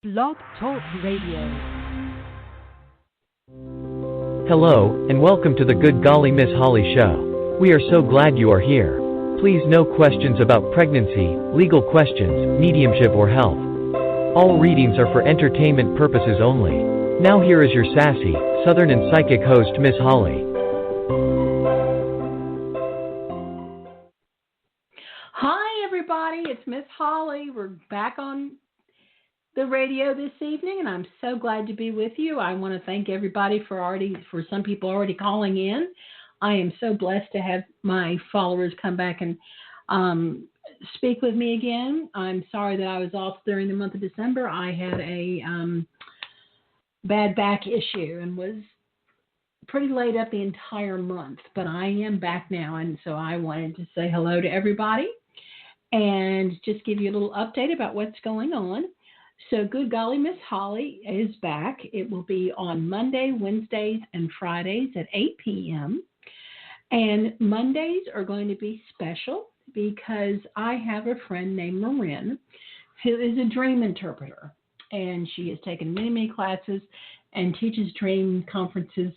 Blog Talk Radio. Hello, and welcome to the Good Golly Miss Holly show. We are so glad you are here. Please no questions about pregnancy, legal questions, mediumship or health. All readings are for entertainment purposes only. Now here is your sassy, southern and psychic host Miss Holly. Hi everybody, it's Miss Holly. We're back on the radio this evening, and I'm so glad to be with you. I want to thank everybody for some people already calling in. I am so blessed to have my followers come back and speak with me again. I'm sorry that I was off during the month of December. I had a bad back issue and was pretty laid up the entire month, but I am back now, and so I wanted to say hello to everybody and just give you a little update about what's going on. So Good Golly Miss Holly is back. It will be on Monday, Wednesdays, and Fridays at 8 p.m. And Mondays are going to be special because I have a friend named Marin who is a dream interpreter. And she has taken many, many classes and teaches dream conferences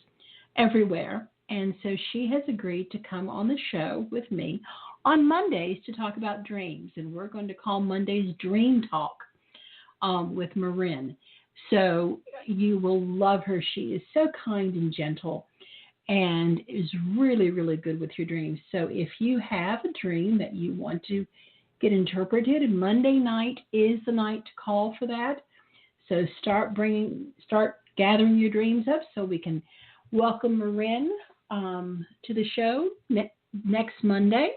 everywhere. And so she has agreed to come on the show with me on Mondays to talk about dreams. And we're going to call Mondays Dream Talk. With Marin. So you will love her. She is so kind and gentle and is really, really good with your dreams. So if you have a dream that you want to get interpreted, Monday night is the night to call for that. So start gathering your dreams up so we can welcome Marin to the show next Monday.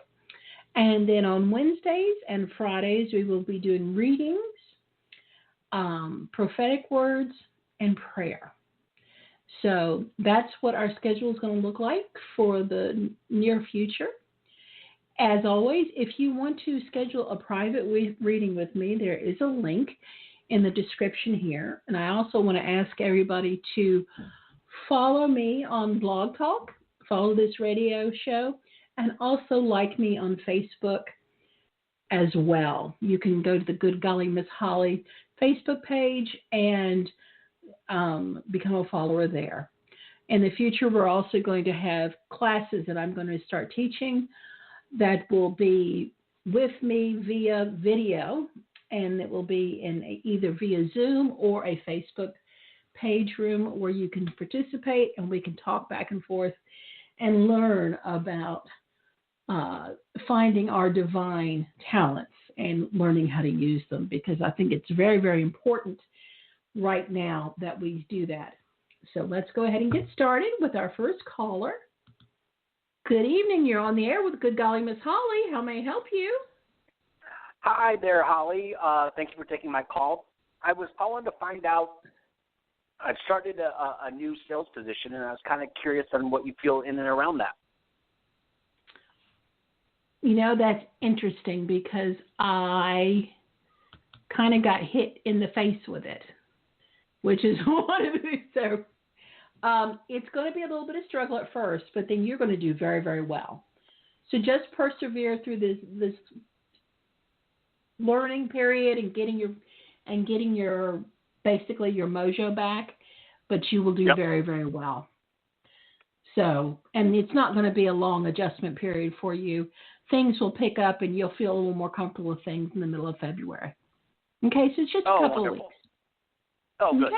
And then on Wednesdays and Fridays, we will be doing readings, prophetic words, and prayer. So that's what our schedule is going to look like for the near future. As always, if you want to schedule a private reading with me, there is a link in the description here. And I also want to ask everybody to follow me on Blog Talk, follow this radio show, and also like me on Facebook as well. You can go to the Good Golly Miss Holly Facebook page and become a follower there. In the future, we're also going to have classes that I'm going to start teaching that will be with me via video, and it will be in either via Zoom or a Facebook page room where you can participate and we can talk back and forth and learn about finding our divine talents and learning how to use them, because I think it's very, very important right now that we do that. So let's go ahead and get started with our first caller. Good evening. You're on the air with Good Golly Miss Holly. How may I help you? Hi there, Holly. Thank you for taking my call. I was calling to find out, I've started a new sales position, and I was kind of curious on what you feel in and around that. You know, that's interesting because I kind of got hit in the face with it, which is one of the so it's going to be a little bit of struggle at first, but then you're going to do very, very well. So just persevere through this learning period and getting your basically your mojo back, but you will do very, very well. So, and it's not going to be a long adjustment period for you. Things will pick up and you'll feel a little more comfortable with things in the middle of February. Okay, so it's just a couple of weeks. Oh, good. Okay?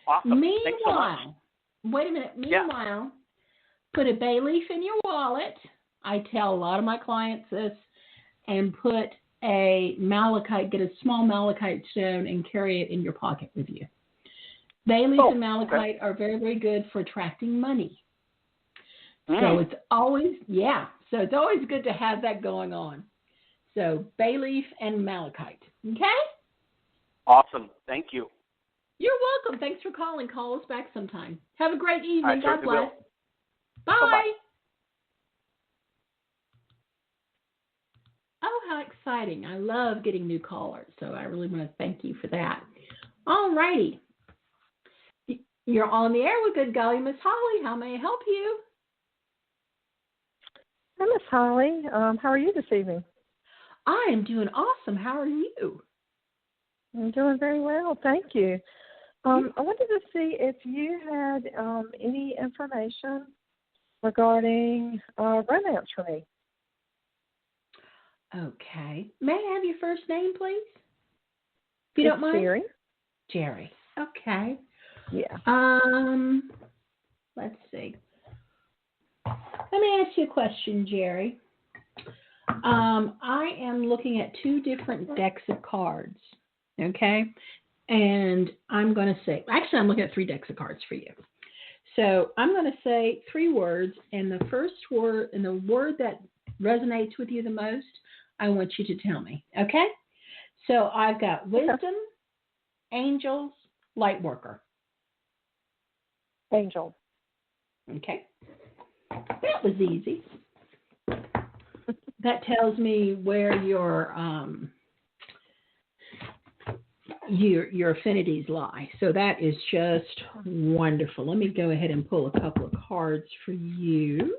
Awesome. Meanwhile, thanks so much. Wait a minute. Meanwhile, put a bay leaf in your wallet. I tell a lot of my clients this, and put a malachite, get a small malachite stone and carry it in your pocket with you. Bay leaf and malachite are very, very good for attracting money. So it's always, so it's always good to have that going on. So bay leaf and malachite. Okay? Awesome. Thank you. You're welcome. Thanks for calling. Call us back sometime. Have a great evening. God bless. Will. Bye. Bye-bye. Oh, how exciting. I love getting new callers, so I really want to thank you for that. All righty. You're on the air with Good Golly Miss Holly. How may I help you? Hi, Miss Holly. How are you this evening? I am doing awesome. How are you? I'm doing very well, thank you. I wanted to see if you had any information regarding romance for me. Okay. May I have your first name, please? If you don't mind. Jerry. Jerry. Okay. Yeah. Let's see. Let me ask you a question, Jerry. I am looking at two different decks of cards, okay? And I'm going to say, actually, I'm looking at three decks of cards for you. So I'm going to say three words, and the first word, and the word that resonates with you the most, I want you to tell me, okay? So I've got wisdom, angels, light worker. Angel. Okay. That was easy. That tells me where your affinities lie. So that is just wonderful. Let me go ahead and pull a couple of cards for you.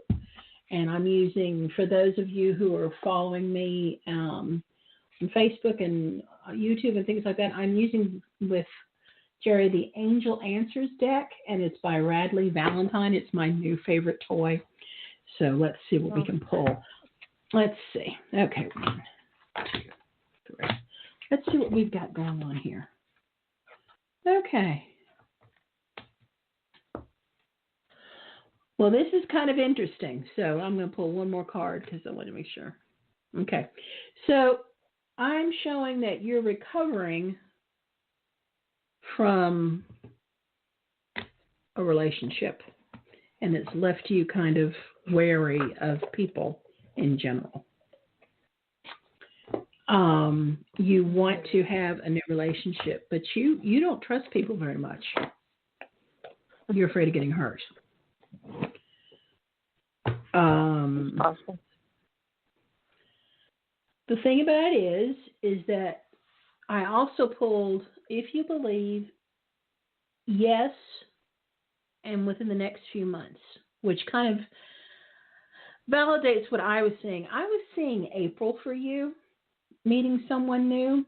And I'm using, for those of you who are following me on Facebook and YouTube and things like that, I'm using with Jerry the Angel Answers deck, and it's by Radley Valentine. It's my new favorite toy. So let's see what we can pull. Let's see. Okay, 1, 2, 3. Let's see what we've got going on here. Okay. Well, this is kind of interesting. So I'm going to pull one more card because I want to make sure. Okay. So I'm showing that you're recovering from a relationship, and it's left you kind of wary of people in general. You want to have a new relationship, but you don't trust people very much. You're afraid of getting hurt. Possible. The thing about it is that I also pulled, if you believe, yes, and within the next few months, which kind of validates what I was seeing. I was seeing April for you, meeting someone new,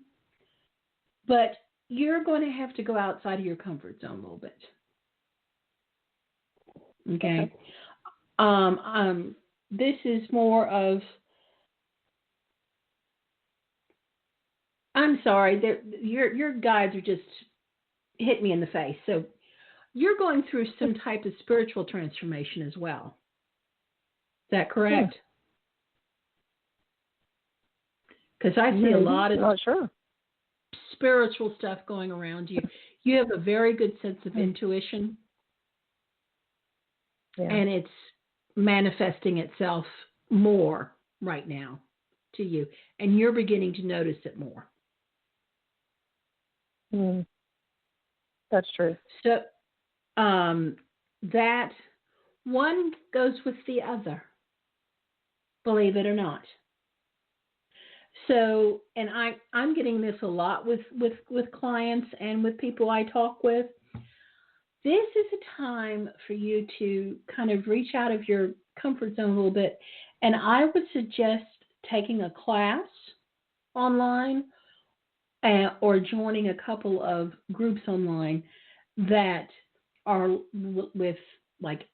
but you're going to have to go outside of your comfort zone a little bit. Okay. This is more of, I'm sorry, your guides are just hit me in the face. So you're going through some type of spiritual transformation as well. Is that correct? Because I see a lot of spiritual stuff going around you. You have a very good sense of intuition, and it's manifesting itself more right now to you, and you're beginning to notice it more. That's true. So that one goes with the other, believe it or not. So, and I'm getting this a lot with clients and with people I talk with. This is a time for you to kind of reach out of your comfort zone a little bit. And I would suggest taking a class online or joining a couple of groups online that are with like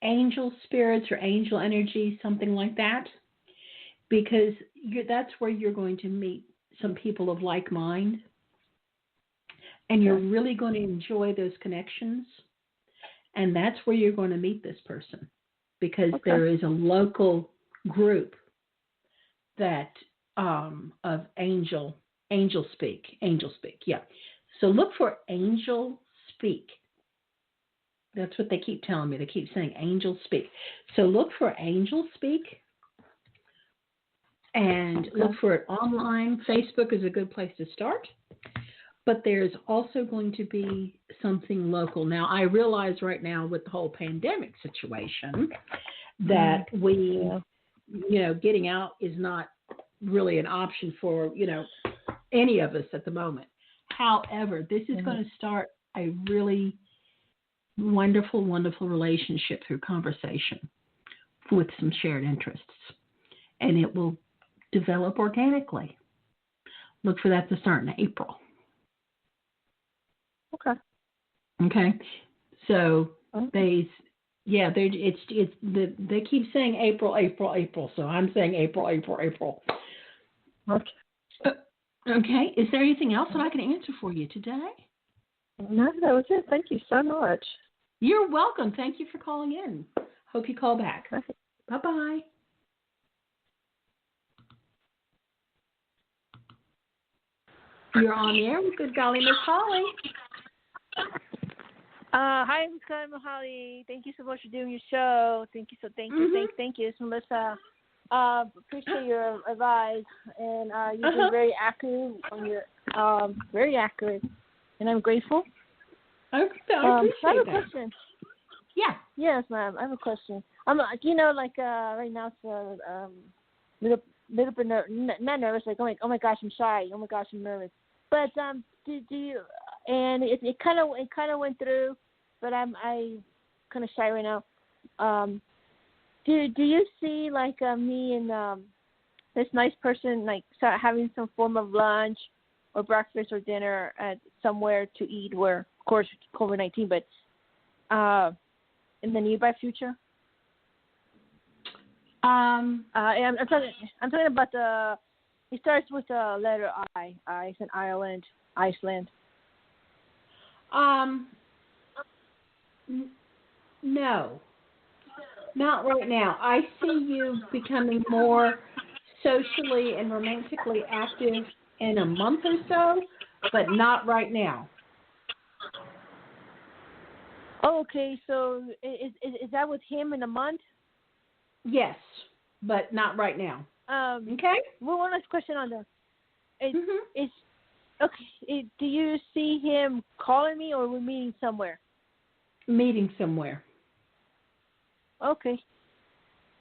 angel spirits or angel energy, something like that. Because that's where you're going to meet some people of like mind. And you're really going to enjoy those connections. And that's where you're going to meet this person. Because there is a local group that of angel speak. Yeah. So look for angel speak. That's what they keep telling me. They keep saying angel speak. So look for angel speak. And look for it online. Facebook is a good place to start. But there's also going to be something local. Now, I realize right now with the whole pandemic situation that getting out is not really an option for, any of us at the moment. However, this is going to start a really wonderful, wonderful relationship through conversation with some shared interests. And it will develop organically. Look for that to start in April. Okay. Okay. So Okay. they keep saying April, April, April. So I'm saying April, April, April. Okay. Okay. Is there anything else that I can answer for you today? No, that was it. Thank you so much. You're welcome. Thank you for calling in. Hope you call back. Okay. Bye-bye. You're on the air with Good Golly Miss Holly. Hi, Miss Holly. Thank you so much for doing your show. Thank you. Thank you. It's Melissa. Appreciate your advice, and you've been very accurate on your very accurate, and I'm grateful. I appreciate I have a that. question. Yeah. Yes, ma'am. I have a question. Right now it's a little bit not nervous. Like, oh my gosh, I'm shy. Oh my gosh, I'm nervous. But do you? And it kind of went through, but I kind of shy right now. Do you see like me and this nice person like start having some form of lunch or breakfast or dinner at somewhere to eat? Where of course COVID-19, but in the nearby future. I'm talking about the. It starts with the letter I. It's an island, Iceland. No, not right now. I see you becoming more socially and romantically active in a month or so, but not right now. Oh, okay. So is that with him in a month? Yes, but not right now. Okay. Well, one last question on that. Okay. Do you see him calling me, or we're meeting somewhere? Meeting somewhere. Okay.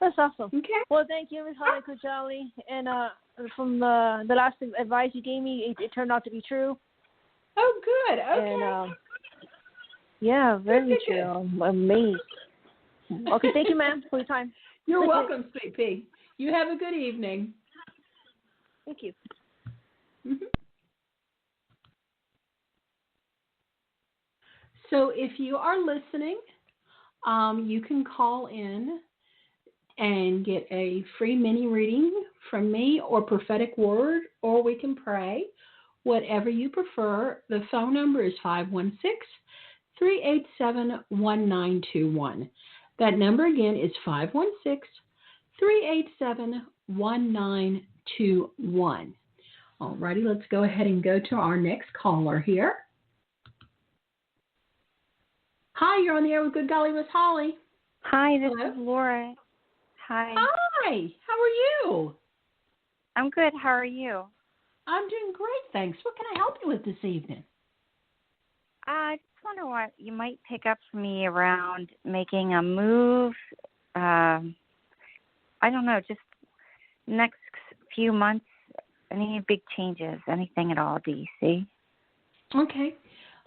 That's awesome. Okay. Well, thank you, Ms. Holly Kujali. And from the last advice you gave me, it turned out to be true. Oh, good. Okay. And yeah, very true. I'm amazed. Okay, thank you, ma'am, for your time. You're welcome, Sweet Pea. You have a good evening. Thank you. Mm-hmm. So if you are listening, you can call in and get a free mini reading from me or prophetic word, or we can pray, whatever you prefer. The phone number is 516-387-1921. That number again is 516-387-1921. All righty, let's go ahead and go to our next caller here. Hi, you're on the air with Good Golly Miss Holly. Hi, this Hello? is Laura. Hi. Hi, how are you? I'm good. How are you? I'm doing great, thanks. What can I help you with this evening? I just wonder what you might pick up for me around making a move. I don't know, just next few months, any big changes, anything at all, do you see? Okay.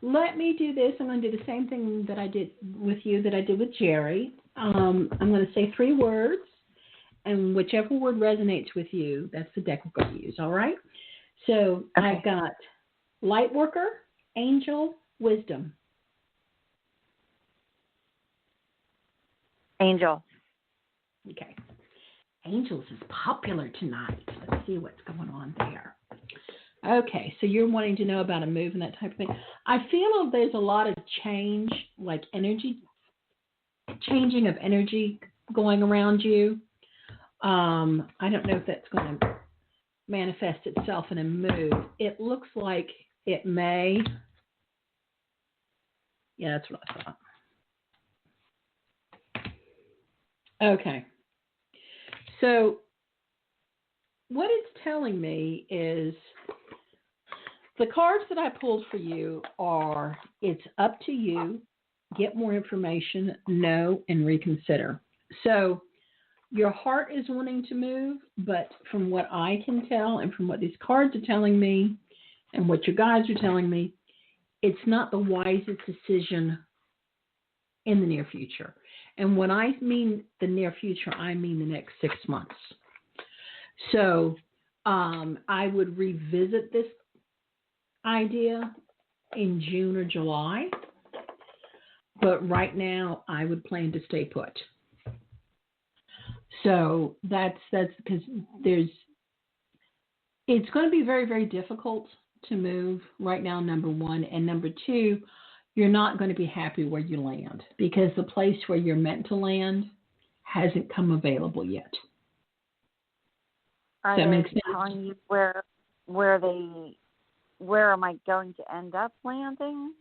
Let me do this. I'm going to do the same thing that I did with you that I did with Jerry. I'm going to say 3 words, and whichever word resonates with you, that's the deck we're going to use, all right? So Okay. I've got light worker, angel, wisdom. Angel. Okay. Angels is popular tonight. Let's see what's going on there. Okay, so you're wanting to know about a move and that type of thing. I feel there's a lot of change, like changing of energy going around you. I don't know if that's going to manifest itself in a move. It looks like it may. Yeah, that's what I thought. Okay. So what it's telling me is the cards that I pulled for you are, it's up to you, get more information, know, and reconsider. So your heart is wanting to move, but from what I can tell and from what these cards are telling me and what your guides are telling me, it's not the wisest decision in the near future. And when I mean the near future, I mean the next 6 months. So I would revisit this idea in June or July. But right now, I would plan to stay put. So that's because it's going to be very, very difficult to move right now, number one. And number two, you're not going to be happy where you land because the place where you're meant to land hasn't come available yet. Are Does that they make sense? telling you where am I going to end up landing?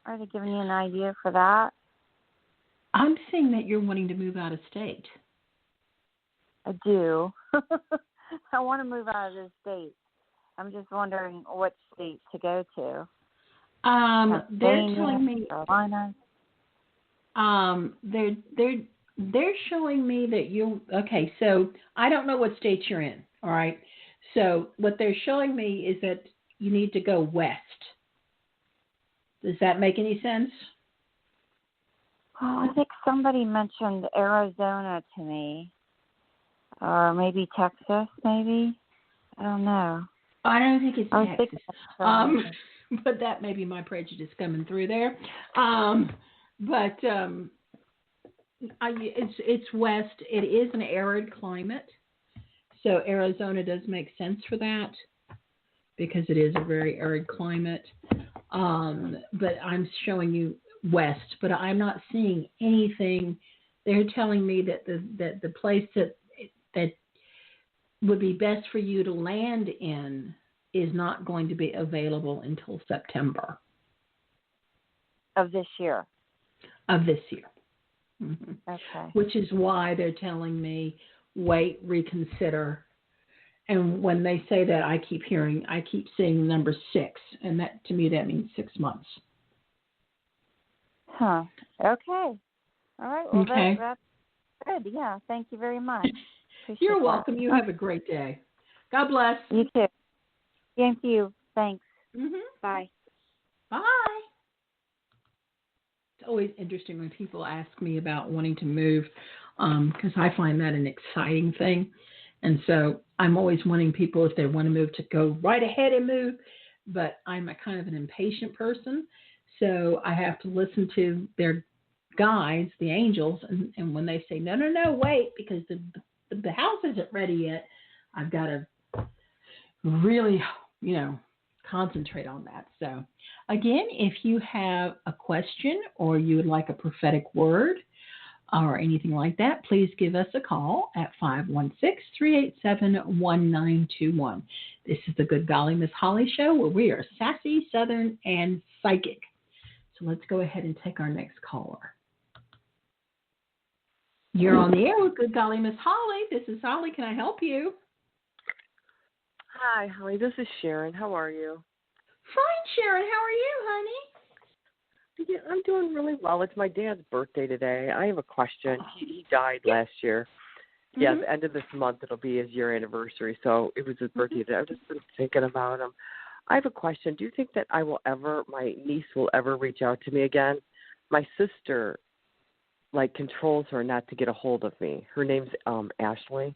Are they giving you an idea for that? I'm saying that you're wanting to move out of state. I do. I want to move out of this state. I'm just wondering what state to go to. They're telling me. Carolina. They're showing me that you. Okay, so I don't know what state you're in. All right. So what they're showing me is that you need to go west. Does that make any sense? Oh, I think somebody mentioned Arizona to me, or maybe Texas. Maybe I don't know. I don't think it's Texas. Texas. But that may be my prejudice coming through there. It's west. It is an arid climate, so Arizona does make sense for that because it is a very arid climate. But I'm showing you west, but I'm not seeing anything. They're telling me that the place that would be best for you to land in is not going to be available until September of this year. Mm-hmm. Okay. Which is why they're telling me wait, reconsider. And when they say that, I keep seeing number 6, and that to me that means 6 months. Huh. Okay. All right. Well, okay. That's good. Yeah. Thank you very much. You're welcome. You have a great day. God bless. You too. Thank you. Thanks. Mm-hmm. Bye. Bye. It's always interesting when people ask me about wanting to move because I find that an exciting thing. And so I'm always wanting people, if they want to move, to go right ahead and move. But I'm a kind of an impatient person. So I have to listen to their guides, the angels. And when they say, no, wait, because the house isn't ready yet, I've got to really, concentrate on that. So again, if you have a question or you would like a prophetic word or anything like that, please give us a call at 516-387-1921. This is the Good Golly Miss Holly Show, where we are sassy, southern, and psychic. So let's go ahead and take our next caller. You're on the air with Good Golly Miss Holly. This is Holly. Can I help you? Hi, Holly. This is Sharon. How are you? Fine, Sharon. How are you, honey? Yeah, I'm doing really well. It's my dad's birthday today. I have a question. He died last year. Mm-hmm. Yeah, at the end of this month, it'll be his year anniversary. So it was his birthday today. I've just been thinking about him. I have a question. Do you think that my niece will ever reach out to me again? My sister, controls her not to get a hold of me. Her name's Ashley.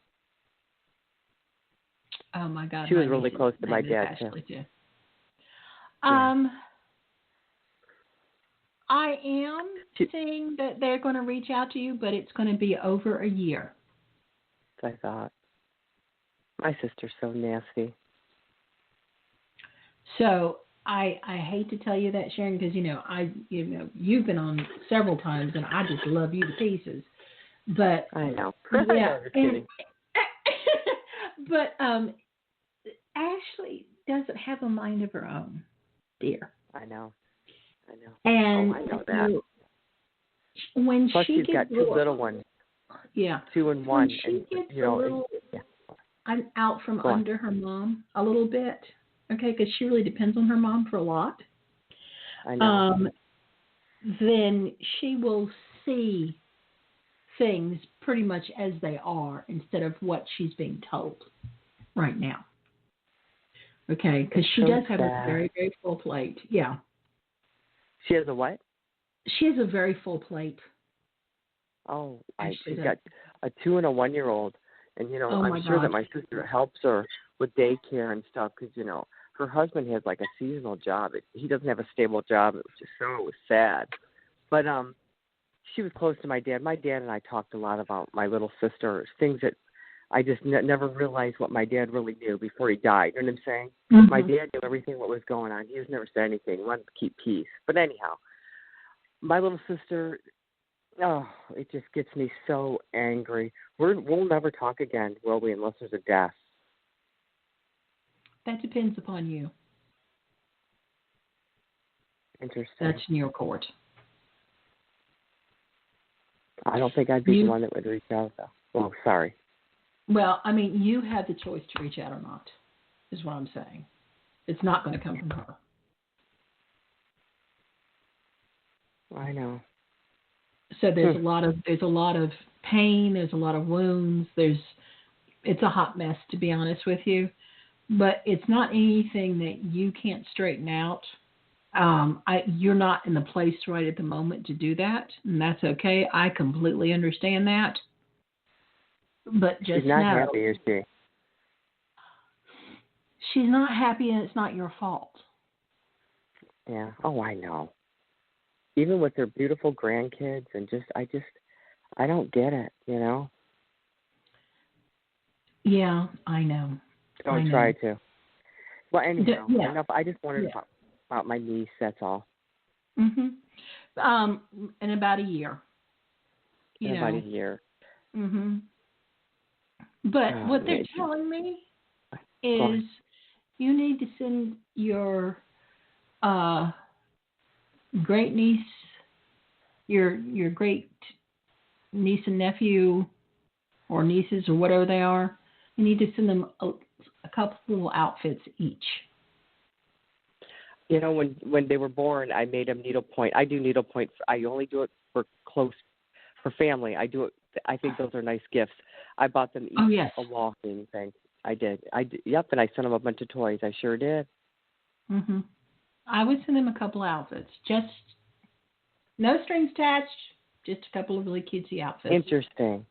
Oh, my God. She was really close to my dad, too. Yeah. I am seeing that they're going to reach out to you, but it's going to be over a year. I thought. My sister's so nasty. So I hate to tell you that, Sharon, because you've been on several times, and I just love you to pieces. But I know. Yeah, I'm kidding. But Ashley doesn't have a mind of her own, dear. I know. And I know that. When Plus, she she's got gets 2 little ones. Yeah. 2 and 1. When she gets a little out from under her mom a little bit, okay, because she really depends on her mom for a lot. I know. Then she will see things pretty much as they are instead of what she's being told right now. Okay, because she does have a very, very full plate. Yeah. She has a what? She has a very full plate. Oh, She's got a 2 and a 1-year-old. And, I'm sure that my sister helps her with daycare and stuff because, her husband has like a seasonal job. He doesn't have a stable job. It was just so sad. But she was close to my dad. My dad and I talked a lot about my little sister, things that I just never realized what my dad really knew before he died. You know what I'm saying? Mm-hmm. My dad knew everything what was going on. He was never said anything. He wanted to keep peace. But anyhow, my little sister, oh, it just gets me so angry. We'll never talk again, will we, unless there's a death. That depends upon you. Interesting. That's in your court. I don't think I'd be the one that would reach out, though. Oh, sorry. Well, I mean, you have the choice to reach out or not, is what I'm saying. It's not going to come from her. I know. So there's a lot of pain. There's a lot of wounds. It's a hot mess, to be honest with you. But it's not anything that you can't straighten out. You're not in the place right at the moment to do that, and that's okay. I completely understand that. But just she's not know, happy, is she? She's not happy, and it's not your fault. Yeah. Oh, I know. Even with their beautiful grandkids, and I don't get it, you know? Yeah, I know. Don't try to. Well, anyhow, yeah. enough. I just wanted to talk about my niece, that's all. Mm-hmm. In about a year. About a year. Mm-hmm. But what they're telling me is you need to send your great niece, your great niece and nephew, or nieces or whatever they are. You need to send them a couple little outfits each. You know, when they were born, I made them needlepoint. I do needlepoint. I only do it for family. I do it. I think those are nice gifts. I bought them each a walking thing. I did. Yep, and I sent them a bunch of toys. I sure did. Mhm. I would send them a couple outfits. Just no strings attached. Just a couple of really cutesy outfits. Interesting.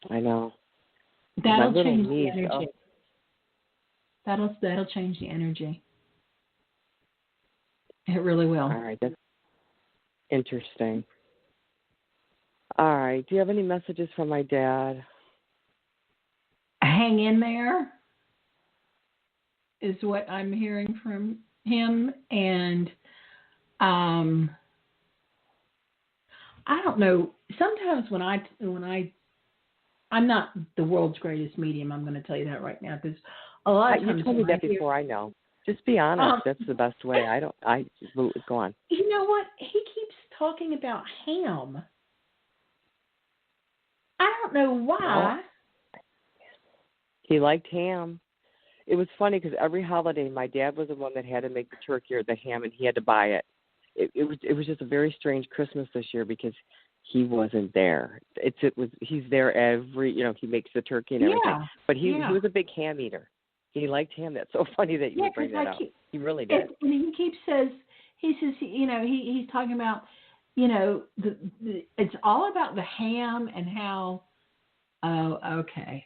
I know. That'll change the energy. That'll change the energy. It really will. All right, that's interesting. All right. Do you have any messages from my dad? Hang in there is what I'm hearing from him, and I don't know. Sometimes when I'm not the world's greatest medium, I'm going to tell you that right now, because a lot of times you told me that before. I know. Just be honest. That's the best way. Go on. You know what? He keeps talking about ham. I don't know why. Oh. He liked ham. It was funny because every holiday, my dad was the one that had to make the turkey or the ham, and he had to buy it. It was just a very strange Christmas this year because he wasn't there. He's there every, he makes the turkey and everything. Yeah. But he was a big ham eater. He liked ham. That's so funny that you would bring that up. He really did. And he says, he's talking about, it's all about the ham and how, okay.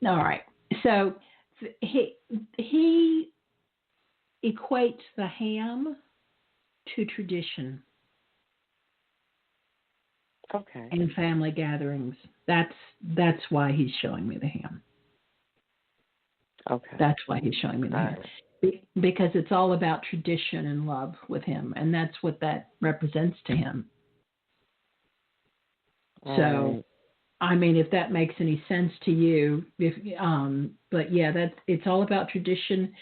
All right. So he equates the ham to tradition. Okay. And family gatherings. That's why he's showing me the ham. Okay. That's why he's showing me the ham. Right. Because it's all about tradition and love with him, and that's what that represents to him. So, right. I mean, if that makes any sense to you, but yeah, it's all about tradition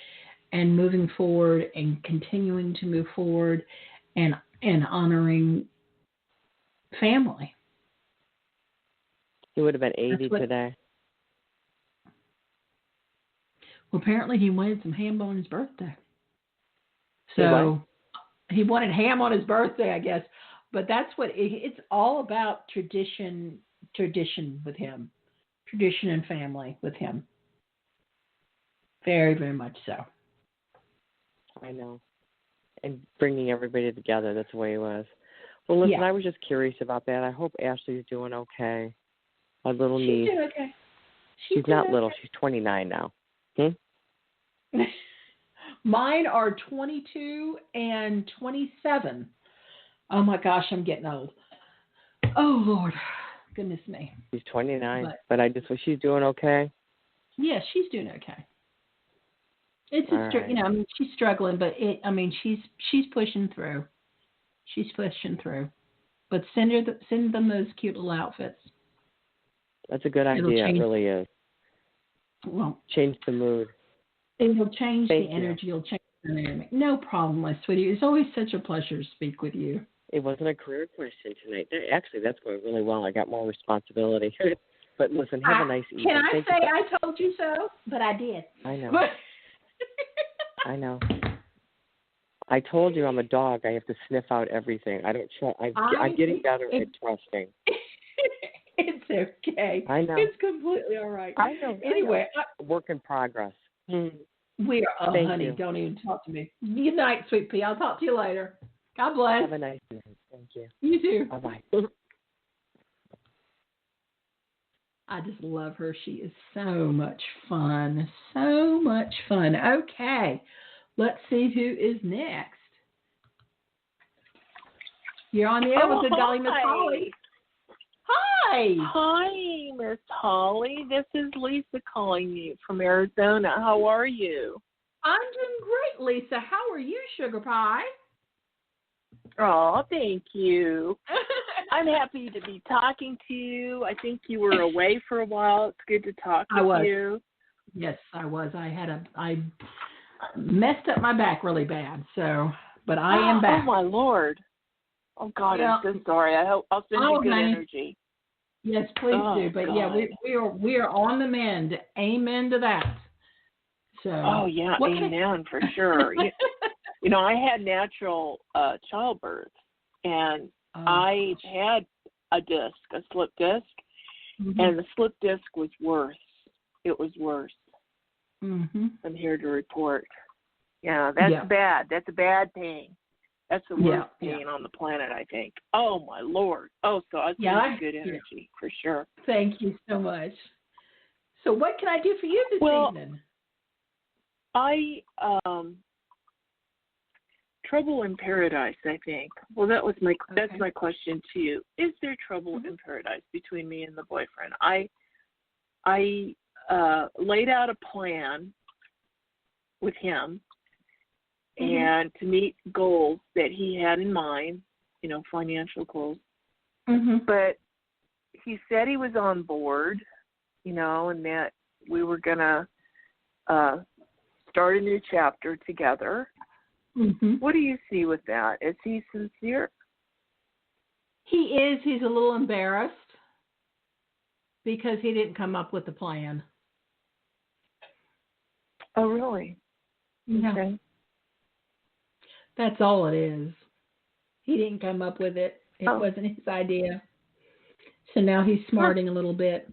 and moving forward and continuing to move forward and honoring family. He would have been 80 today. Well, apparently he wanted some ham on his birthday. So he wanted ham on his birthday, I guess. But that's what it's all about, tradition with him. Tradition and family with him. Very, very much so. I know. And bringing everybody together, that's the way it was. Well, listen, I was just curious about that. I hope Ashley's doing okay. My little niece. She's doing okay. She's not little. She's 29 now. Mine are 22 and 27. Oh my gosh, I'm getting old. Oh Lord, goodness me. She's 29, but I just wish she's doing okay. Yeah, she's doing okay. It's a Right. I mean, she's struggling, but she's pushing through. She's pushing through. But send them those cute little outfits. That's a good idea. It really is. Well, change the mood. It'll change Thank the you. energy. It'll change the dynamic. No problem, my sweetie. It's always such a pleasure to speak with you. It wasn't a career question tonight. Actually, that's going really well. I got more responsibility. But listen, have a nice evening. Can I Thank say you. I told you so? But I did. I know. I know. I told you I'm a dog. I have to sniff out everything. I don't trust. I'm getting better at trusting. It's okay. I know. It's completely all right. I know. Anyway, work in progress. We are. Oh, Thank honey, you. don't even talk to me. Good night, sweet pea. I'll talk to you later. God bless. Have a nice night. Thank you. You too. Bye-bye. I just love her. She is so much fun. So much fun. Okay. Let's see who is next. You're on the air with Good Golly Miss Holly. Hi. Hi, Miss Holly. This is Lisa calling you from Arizona. How are you? I'm doing great, Lisa. How are you, Sugar Pie? Oh, thank you. I'm happy to be talking to you. I think you were away for a while. It's good to talk with you. Yes, I was. I messed up my back really bad, but I am back. Oh my Lord. Oh God, I'm so sorry. I'll send you good energy. Yes, please do. But God. yeah, we are on the mend. Amen to that. So. Oh yeah, amen for sure. You know, I had natural childbirth, and I had a slip disc, and the slip disc was worse. It was worse. Mm-hmm. I'm here to report. Yeah, that's bad. That's a bad pain. That's the worst pain on the planet, I think. Oh, my Lord. Oh, so I think good energy, for sure. Thank you so much. So what can I do for you this evening? Trouble in paradise, I think. Well, that's my question to you. Is there trouble in paradise between me and the boyfriend? I laid out a plan with him and to meet goals that he had in mind, financial goals. But he said he was on board, and that we were going to start a new chapter together. What do you see with that? Is he sincere? He is. He's a little embarrassed because he didn't come up with the plan. Oh, really? Yeah. Okay. That's all it is. He didn't come up with it. It wasn't his idea. So now he's smarting a little bit.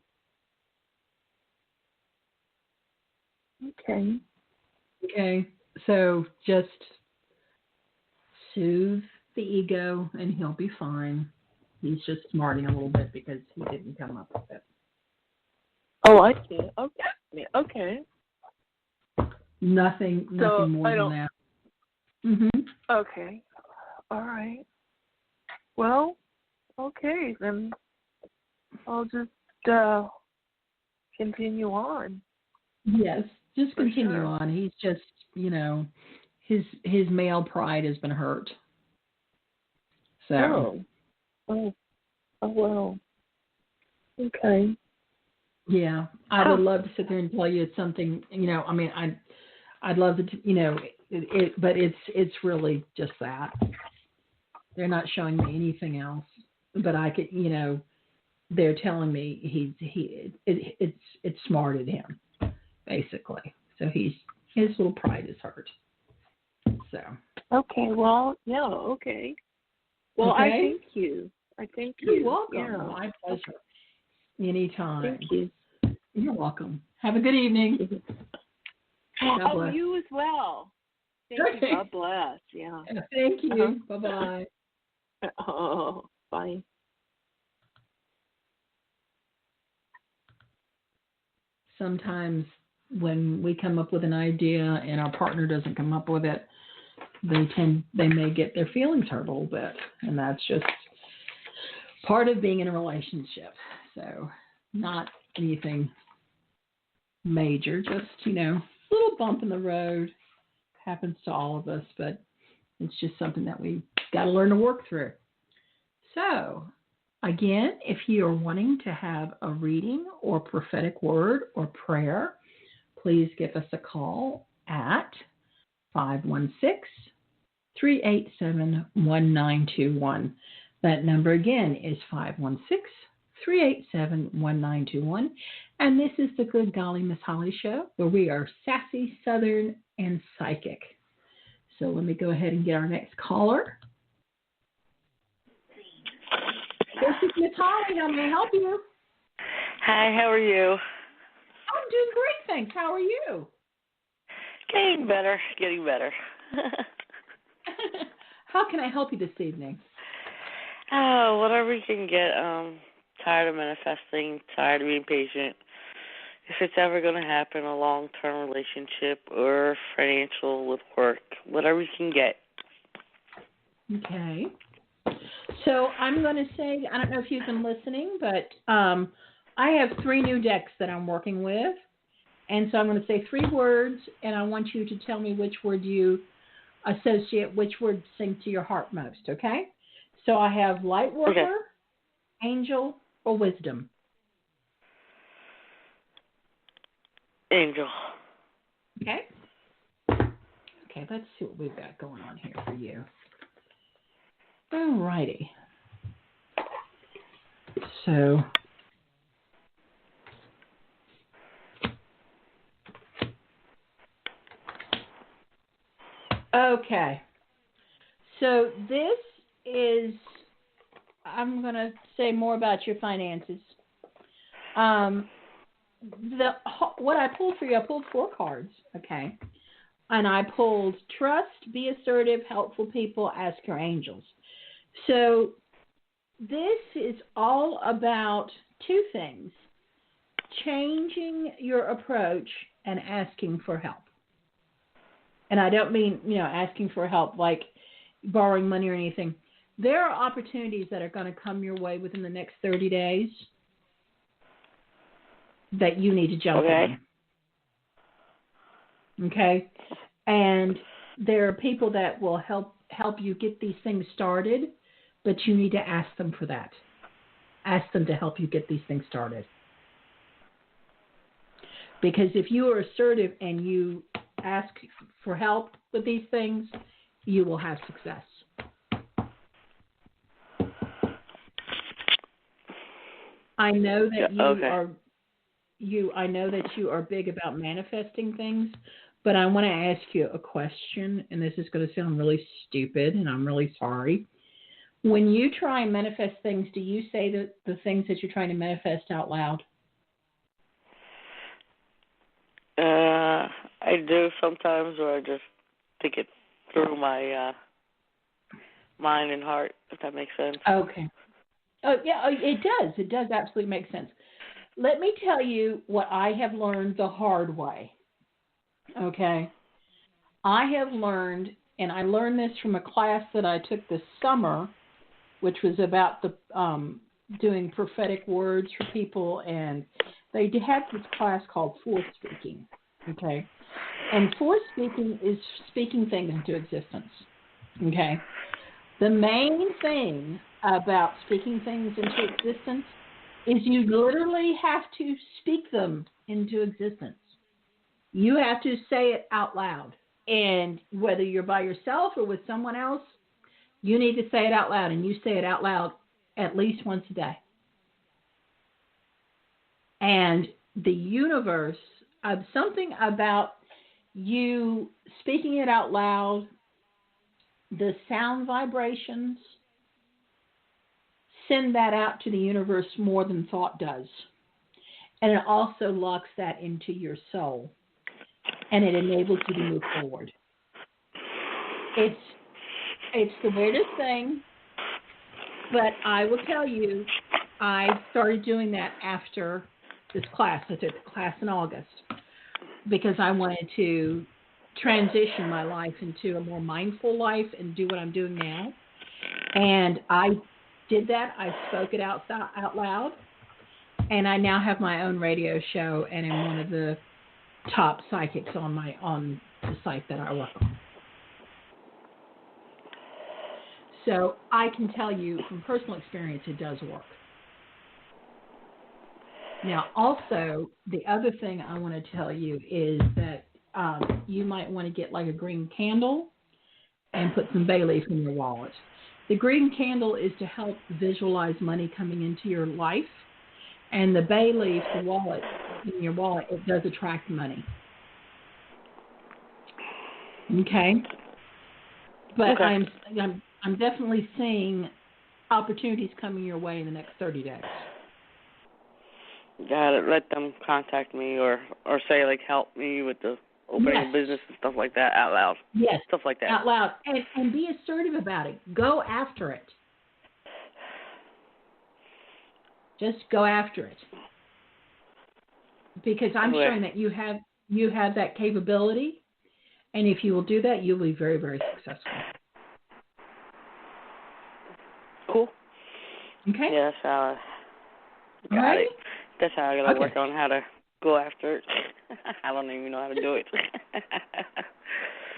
Okay. Okay. So just soothe the ego and he'll be fine. He's just smarting a little bit because he didn't come up with it. Oh, I see. Okay. Okay. Nothing more than that. Okay. All right. Well, okay, then I'll just continue on. Yes, just continue sure. on. He's just, his male pride has been hurt. So. Oh, well. Okay. Yeah, I would love to sit there and tell you something. I'd love to, but it's really just that. They're not showing me anything else, but I could, they're telling me it's smarted him, basically. So his little pride is hurt. So. Okay. Well, yeah. Okay. Well, okay. I thank you. You're welcome. Yeah. My pleasure. Anytime. Thank you. You're welcome. Have a good evening. God bless. You as well. Thank you. God bless. Yeah. Thank you. Bye-bye. Oh, bye. Sometimes when we come up with an idea and our partner doesn't come up with it, they may get their feelings hurt a little bit, and that's just part of being in a relationship. So not anything major, just, little bump in the road. Happens to all of us, but it's just something that we got to learn to work through. So, again, if you are wanting to have a reading or prophetic word or prayer, please give us a call at 516-387-1921. That number again is 516-387-1921. And this is the Good Golly Miss Holly Show, where we are sassy, southern, and psychic. So let me go ahead and get our next caller. This is Miss Holly. How may I help you? Hi, how are you? I'm doing great, thanks. How are you? Getting better. How can I help you this evening? Oh, whatever you can get. Tired of manifesting, tired of being patient. If it's ever going to happen, a long-term relationship or financial with work, whatever you can get. Okay. So I'm going to say, I don't know if you've been listening, but I have 3 new decks that I'm working with. And so I'm going to say 3 words, and I want you to tell me which word you associate, which word sing to your heart most, okay? So I have light worker, okay. Angel, or wisdom. Angel. Okay. Okay, let's see what we've got going on here for you. All righty. So, okay. So this is, I'm going to say more about your finances. What I pulled for you, I pulled 4 cards, okay? And I pulled trust, be assertive, helpful people, ask your angels. So this is all about 2 things: changing your approach and asking for help. And I don't mean, asking for help like borrowing money or anything. There are opportunities that are going to come your way within the next 30 days that you need to jump in. Okay? And there are people that will help you get these things started, but you need to ask them for that. Ask them to help you get these things started. Because if you are assertive and you ask for help with these things, you will have success. I know that I know that you are big about manifesting things, but I want to ask you a question, and this is going to sound really stupid, and I'm really sorry. When you try and manifest things, do you say the things that you're trying to manifest out loud? I do sometimes, or I just think it through my mind and heart, if that makes sense. Okay. Oh, yeah, it does. It does absolutely make sense. Let me tell you what I have learned the hard way. Okay? I have learned, and I learned this from a class that I took this summer, which was about the doing prophetic words for people, and they had this class called Force Speaking. Okay? And force speaking is speaking things into existence. Okay? The main thing about speaking things into existence is you literally have to speak them into existence. You have to say it out loud. And whether you're by yourself or with someone else, you need to say it out loud, and you say it out loud at least once a day. And the universe, something about you speaking it out loud, the sound vibrations, send that out to the universe more than thought does. And it also locks that into your soul. And it enables you to move forward. It's the weirdest thing, but I will tell you, I started doing that after this class. I took the class in August. because I wanted to transition my life into a more mindful life and do what I'm doing now. And I did that. I spoke it out loud. And I now have my own radio show and am one of the top psychics on the site that I work on. So I can tell you from personal experience it does work. Now, also, the other thing I want to tell you is that you might want to get like a green candle and put some bay leaf in your wallet. The green candle is to help visualize money coming into your life. And the bay leaf, the wallet, in your wallet, it does attract money. Okay? But okay. I'm definitely seeing opportunities coming your way in the next 30 days. Got it. Let them contact me or say, like, help me with the opening a business and stuff like that out loud. Yes. Stuff like that. Out loud. And be assertive about it. Go after it. Just go after it. Because I'm showing that you have that capability. And if you will do that, you'll be very, very successful. Cool. Okay. Yeah, that's how I got it. That's how I got to work on how to go after it. I don't even know how to do it.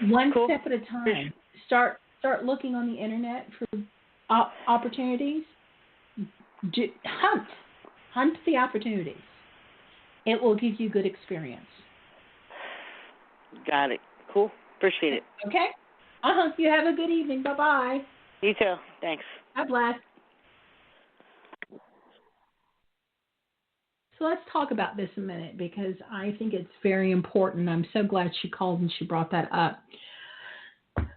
One step at a time. Start looking on the internet for opportunities. Hunt the opportunities. It will give you good experience. Got it. Cool. Appreciate it. Okay. You have a good evening. Bye-bye. You too. Thanks. God bless. So let's talk about this a minute because I think it's very important. I'm so glad she called and she brought that up.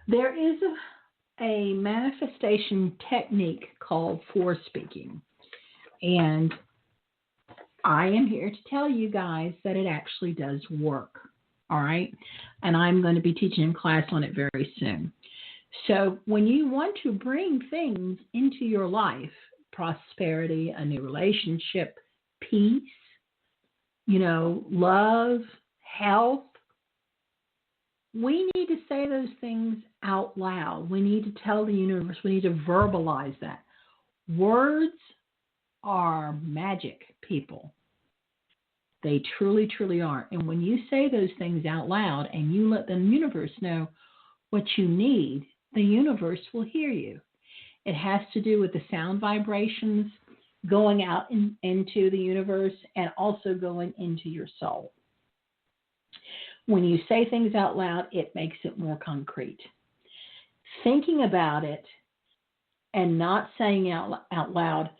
There is a manifestation technique called forespeaking. And I am here to tell you guys that it actually does work. All right? And I'm going to be teaching a class on it very soon. So when you want to bring things into your life, prosperity, a new relationship, peace, love, health, we need to say those things out loud. We need to tell the universe. We need to verbalize that. Words are magic, people. They truly, truly are. And when you say those things out loud and you let the universe know what you need, the universe will hear you. It has to do with the sound vibrations going out into the universe and also going into your soul. When you say things out loud, it makes it more concrete. Thinking about it and not saying out loud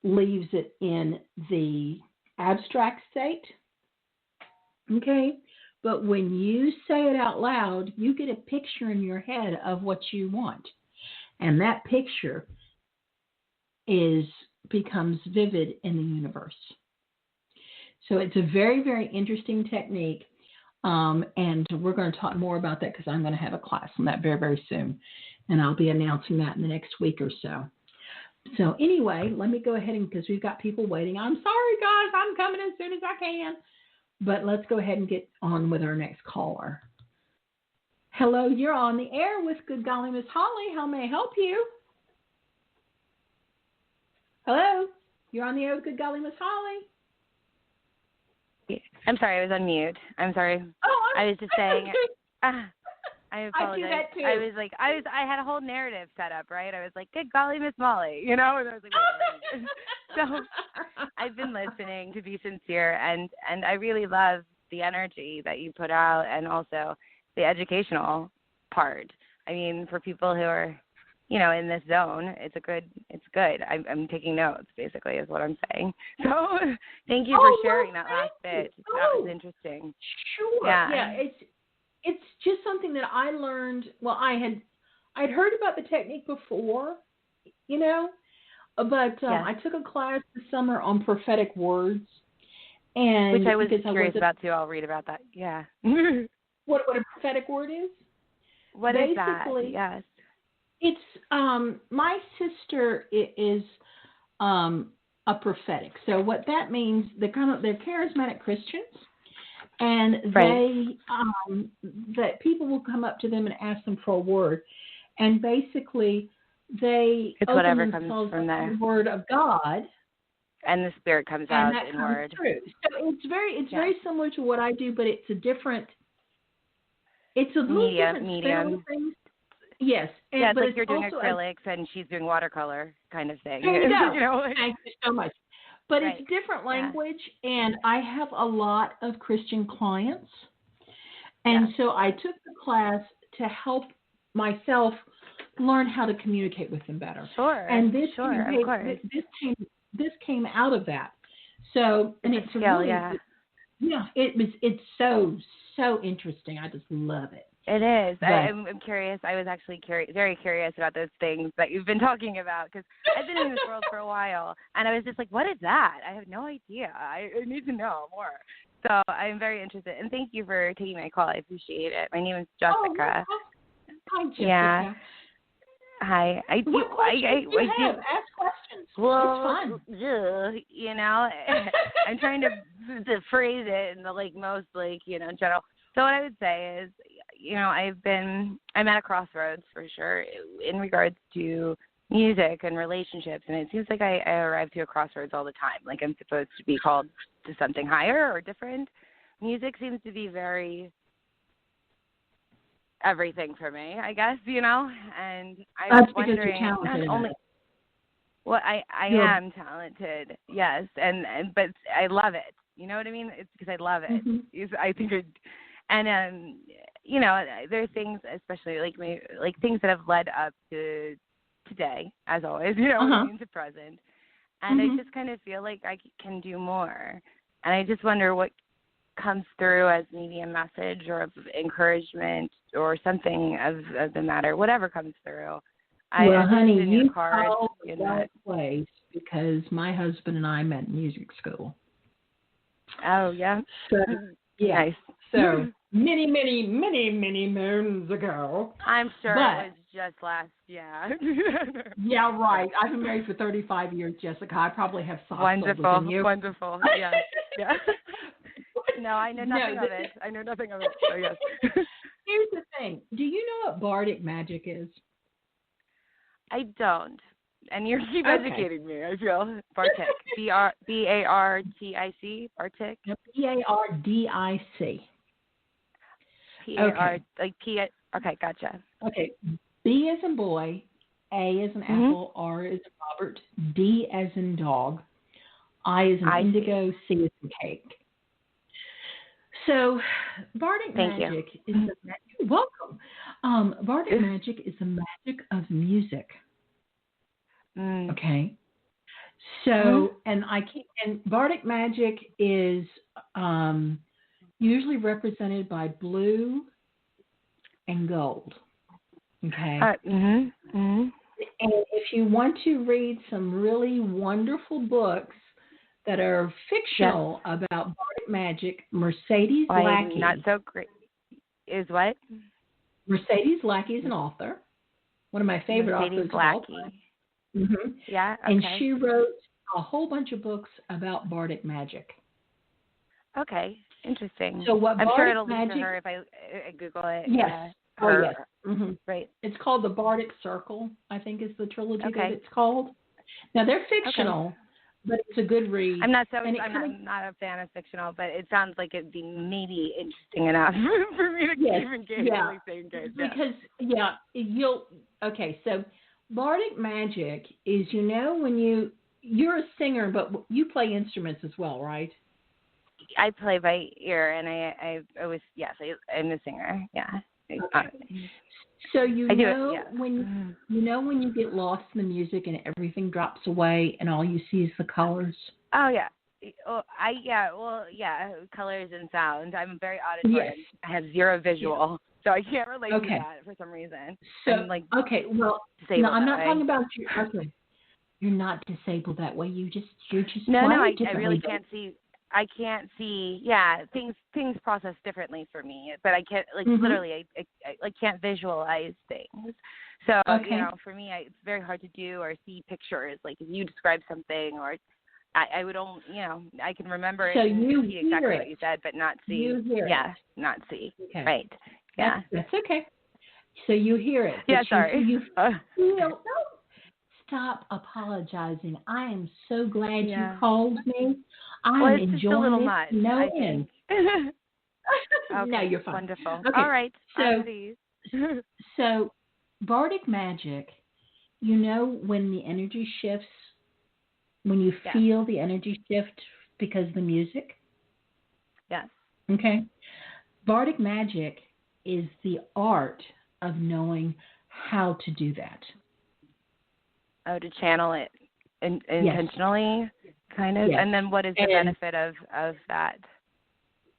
leaves it in the abstract state. Okay? But when you say it out loud, you get a picture in your head of what you want. And that picture becomes vivid in the universe. So it's a very, very interesting technique. And we're going to talk more about that because I'm going to have a class on that very, very soon. And I'll be announcing that in the next week or so. So anyway, let me go ahead because we've got people waiting. I'm sorry, guys. I'm coming as soon as I can. But let's go ahead and get on with our next caller. Hello, you're on the air with Good Golly Miss Holly. How may I help you? Hello, you're on the air with Good Golly Miss Holly. I'm sorry, I was on mute. I'm sorry. Oh, I was just saying. I apologize. I do that too. I had a whole narrative set up, right? I was like, Good Golly Miss Molly, and I was like, so I've been listening to be sincere, and I really love the energy that you put out, and also the educational part. I mean, for people who are, in this zone, it's good. I'm taking notes, basically, is what I'm saying. So thank you for sharing that last bit. That was interesting. Sure. Yeah. It's just something that I learned. Well, I'd heard about the technique before, but I took a class this summer on prophetic words, and which I was curious about too. I'll read about that. Yeah. What a prophetic word is? What is that? Yes. It's my sister is a prophetic. So what that means, they're charismatic Christians, and Right. that people will come up to them and ask them for a word, and basically they It's open whatever themselves comes from up there. to the Word of God, And the spirit comes and out that in comes word. through. So it's very similar to what I do, but it's a little different spin on things. Yes, It's but like it's you're doing also acrylics and she's doing watercolor kind of thing. there you go. You know, like, Thank you so much. But right. it's different language, and I have a lot of Christian clients, and so I took the class to help myself learn how to communicate with them better. Sure. And this of course. this came out of that. So, and it's skill, really it's so interesting. I just love it. It is. But I'm curious. I was actually very curious about those things that you've been talking about, because I've been in this world for a while, and I was just like, what is that? I have no idea. I need to know more. So I'm very interested, and thank you for taking my call. I appreciate it. My name is Jessica. Hi, Jessica. Yeah. Hi. I do. I do. Ask questions. Well, it's fun. You know, I'm trying to phrase it in the most general. So what I would say is, I'm at a crossroads for sure in regards to music and relationships, and it seems like I arrive to a crossroads all the time. Like I'm supposed to be called to something higher or different. Music seems to be very everything for me, I guess, and I was wondering, not only, well, I am talented, yes, but I love it. You know what I mean? It's because I love it. Mm-hmm. I think it, and there are things, especially like things that have led up to today, as always, into present, and I just kind of feel like I can do more, and I just wonder what comes through as maybe a message or of encouragement or something of the matter, whatever comes through. Honey, you called the right place, because my husband and I met in music school. Oh, yeah? So, yeah. Nice. So, many moons ago. I'm sure it was just last, yeah, right. I've been married for 35 years, Jessica. I probably have soft wonderful than you. Wonderful, yeah. No, I know nothing of it. I know nothing of it, so yes. Here's the thing. Do you know what Bardic Magic is? I don't. And you keep educating me, I feel. Bardic. B-A-R-T-I-C? Bardic? B-A-R-D-I-C. P-A-R, like P. Okay, gotcha. Okay. B as in boy, A as in apple, R as in Robert, D as in dog, I as in indigo, C as in cake. So, Bardic Magic is the magic. You're welcome. Bardic Magic is the magic of music. Okay. So, and Bardic Magic is usually represented by blue and gold. Okay. And if you want to read some really wonderful books that are fictional about Bardic Magic, Mercedes Lackey. Not so great. Is what? Mercedes Lackey is an author. One of my favorite authors. Lackey. Mm-hmm. Yeah. Okay. And she wrote a whole bunch of books about Bardic Magic. Okay. Interesting. So what I'm Bardic sure it'll Magic, lead to her if I Google it. Yes. Yes. Mm-hmm. Right. It's called The Bardic Circle, I think is the trilogy that it's called. Now, they're fictional, but it's a good read. I'm not a fan of fictional, but it sounds like it'd be maybe interesting enough for me to even get engaged. Because, so Bardic Magic is, when you're a singer, but you play instruments as well, right? I play by ear, and I'm a singer. Yeah. So when you get lost in the music and everything drops away, and all you see is the colors. Oh yeah. Colors and sound. I'm very auditory. Yes. I have zero visual, so I can't relate to that for some reason. So I'm I'm not talking about you. Okay, you're not disabled that way. You're just I really can't see. I can't see. Yeah, things process differently for me, but I can't literally. I can't visualize things. So for me, it's very hard to do or see pictures. Like if you describe something, or I would only, I can remember So it and you see exactly hear what you said, but not see. You hear yeah, it. not see. Okay. Right. Yeah. That's okay. So you hear it. Yeah, but sorry. You feel, no, stop apologizing. I am so glad you called me. I'm it's enjoying just a little this. much, No I think. Okay, no, you're fine. Wonderful. Okay. All right. So, please. so Bardic Magic, when the energy shifts, when you feel the energy shift because of the music? Yes. Okay. Bardic Magic is the art of knowing how to do that. Oh, to channel it intentionally, kind of? Yes. And then what is the benefit of that?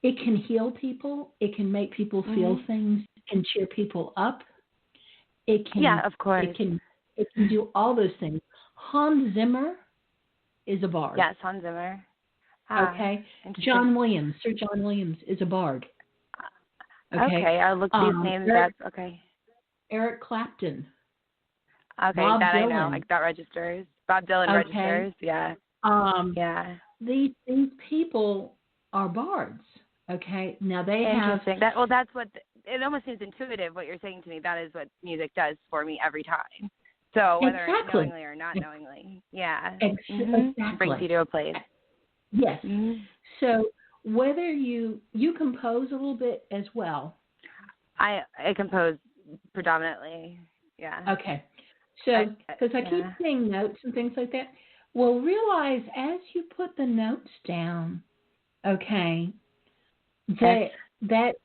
It can heal people. It can make people feel things. It can cheer people up. It can, of course. It can do all those things. Hans Zimmer is a bard. Yes, Hans Zimmer. Okay. Sir John Williams is a bard. Okay, I'll look these names up. Okay. Eric Clapton. Okay, Bob that Dylan. I know. Like that registers. Bob Dylan registers. Yeah. Yeah. These people are bards. Okay. Now they Interesting. That's what it almost seems intuitive what you're saying to me. That is what music does for me every time. So whether it's knowingly or not knowingly, Exactly. Brings you to a place. Yes. So whether you compose a little bit as well. I compose predominantly. Yeah. Okay. So because I keep seeing notes and things like that. Well, realize as you put the notes down, okay, that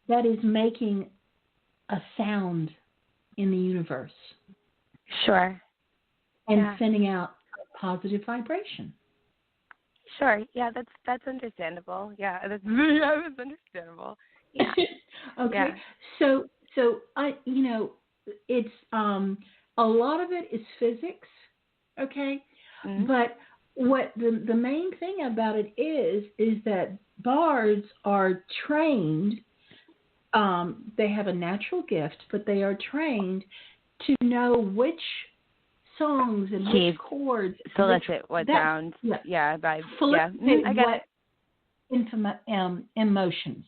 is making a sound in the universe. Sure. And sending out a positive vibration. Sure. Yeah, that's understandable. Yeah, that's understandable. Yeah. Okay. Yeah. So I it's a lot of it is physics, okay? But what the main thing about it is that bards are trained. They have a natural gift, but they are trained to know which songs and which chords solicit what sounds. Yeah, by I get it. Emotions.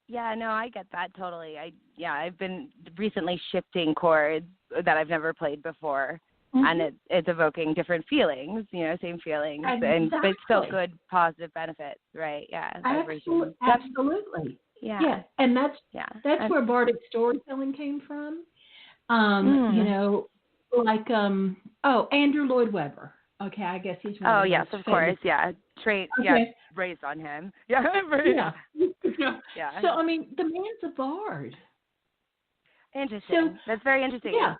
Yeah, no, I get that totally. I've been recently shifting chords that I've never played before, and it's evoking different feelings. Same feelings, but it's still good, positive benefits, right? Yeah, absolutely. Yeah, and that's where Bardic storytelling came from. Like Andrew Lloyd Webber. Okay, I guess he's one of the most of course, yeah. Raised on him. Yeah. So I mean, the man's a bard. Interesting. So, that's very interesting. Yeah.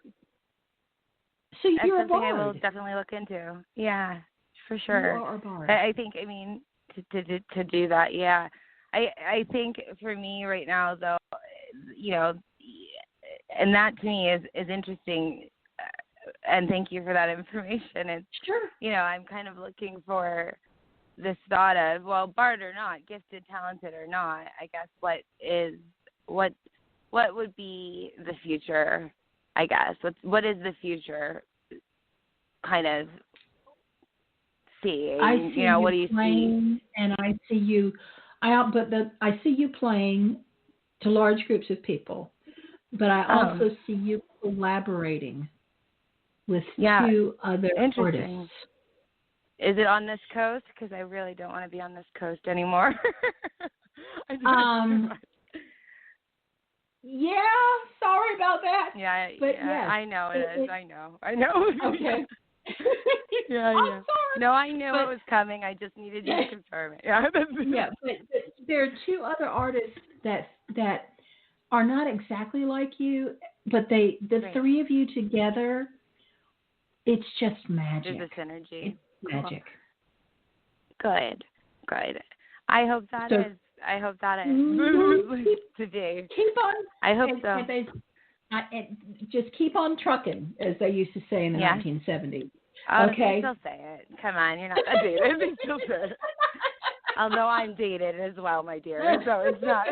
So you're that's something a bard. I will definitely look into. Yeah, for sure. You are a bard. I think. I mean, to do that. Yeah. I think for me right now, though, and that to me is interesting. And thank you for that information. It's sure. I'm kind of looking for this thought of, well, bard or not, gifted, talented or not, I guess what would be the future, I guess. What is the future kind of seeing? I see what do you playing, see? And I see you I see you playing to large groups of people, but I also see you collaborating with two other artists. Is it on this coast? Because I really don't want to be on this coast anymore. Yeah, sorry about that. Yeah, but I know it is. I know. Okay. Yeah. I'm sorry. No, I knew it was coming. I just needed you to confirm it. Yeah. But there are two other artists that are not exactly like you, but the three of you together, it's just magic. There's a synergy. It's magic. Good. I hope that is. To be. Keep on. I hope so. Just keep on trucking, as they used to say in the 1970s. Okay. They still say it. Come on, you're not that dated. They still say it. Although I'm dated as well, my dear. So it's not.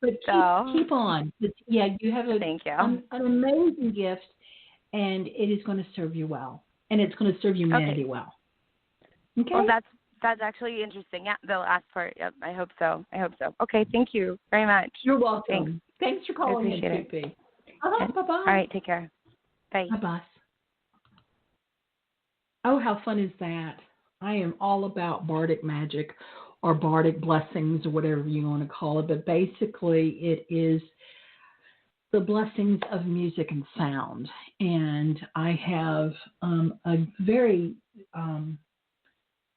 But keep on. You have an amazing gift, and it is going to serve you well. and it's going to serve humanity well. Okay. Well, that's actually interesting. Yeah, the last part. Yep, I hope so. Okay, thank you very much. You're welcome. Thanks for calling in, it. 2P. Bye-bye. All right, take care. Bye. Bye-bye. Oh, how fun is that? I am all about Bardic Magic or Bardic Blessings or whatever you want to call it, but basically it is the blessings of music and sound. And I have a very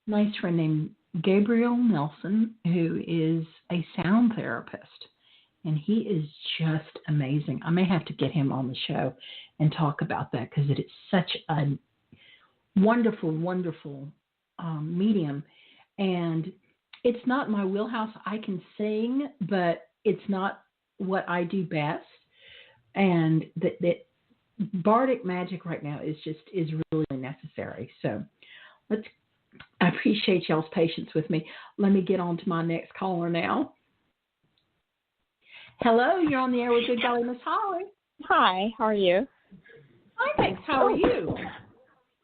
nice friend named Gabriel Nelson, who is a sound therapist. And he is just amazing. I may have to get him on the show and talk about that because it is such a wonderful, wonderful medium. And it's not my wheelhouse. I can sing, but it's not what I do best. And that Bardic Magic right now is really necessary. So I appreciate y'all's patience with me. Let me get on to my next caller now. Hello, you're on the air with Good Golly Miss Holly. Hi, how are you? Hi, thanks. How are you?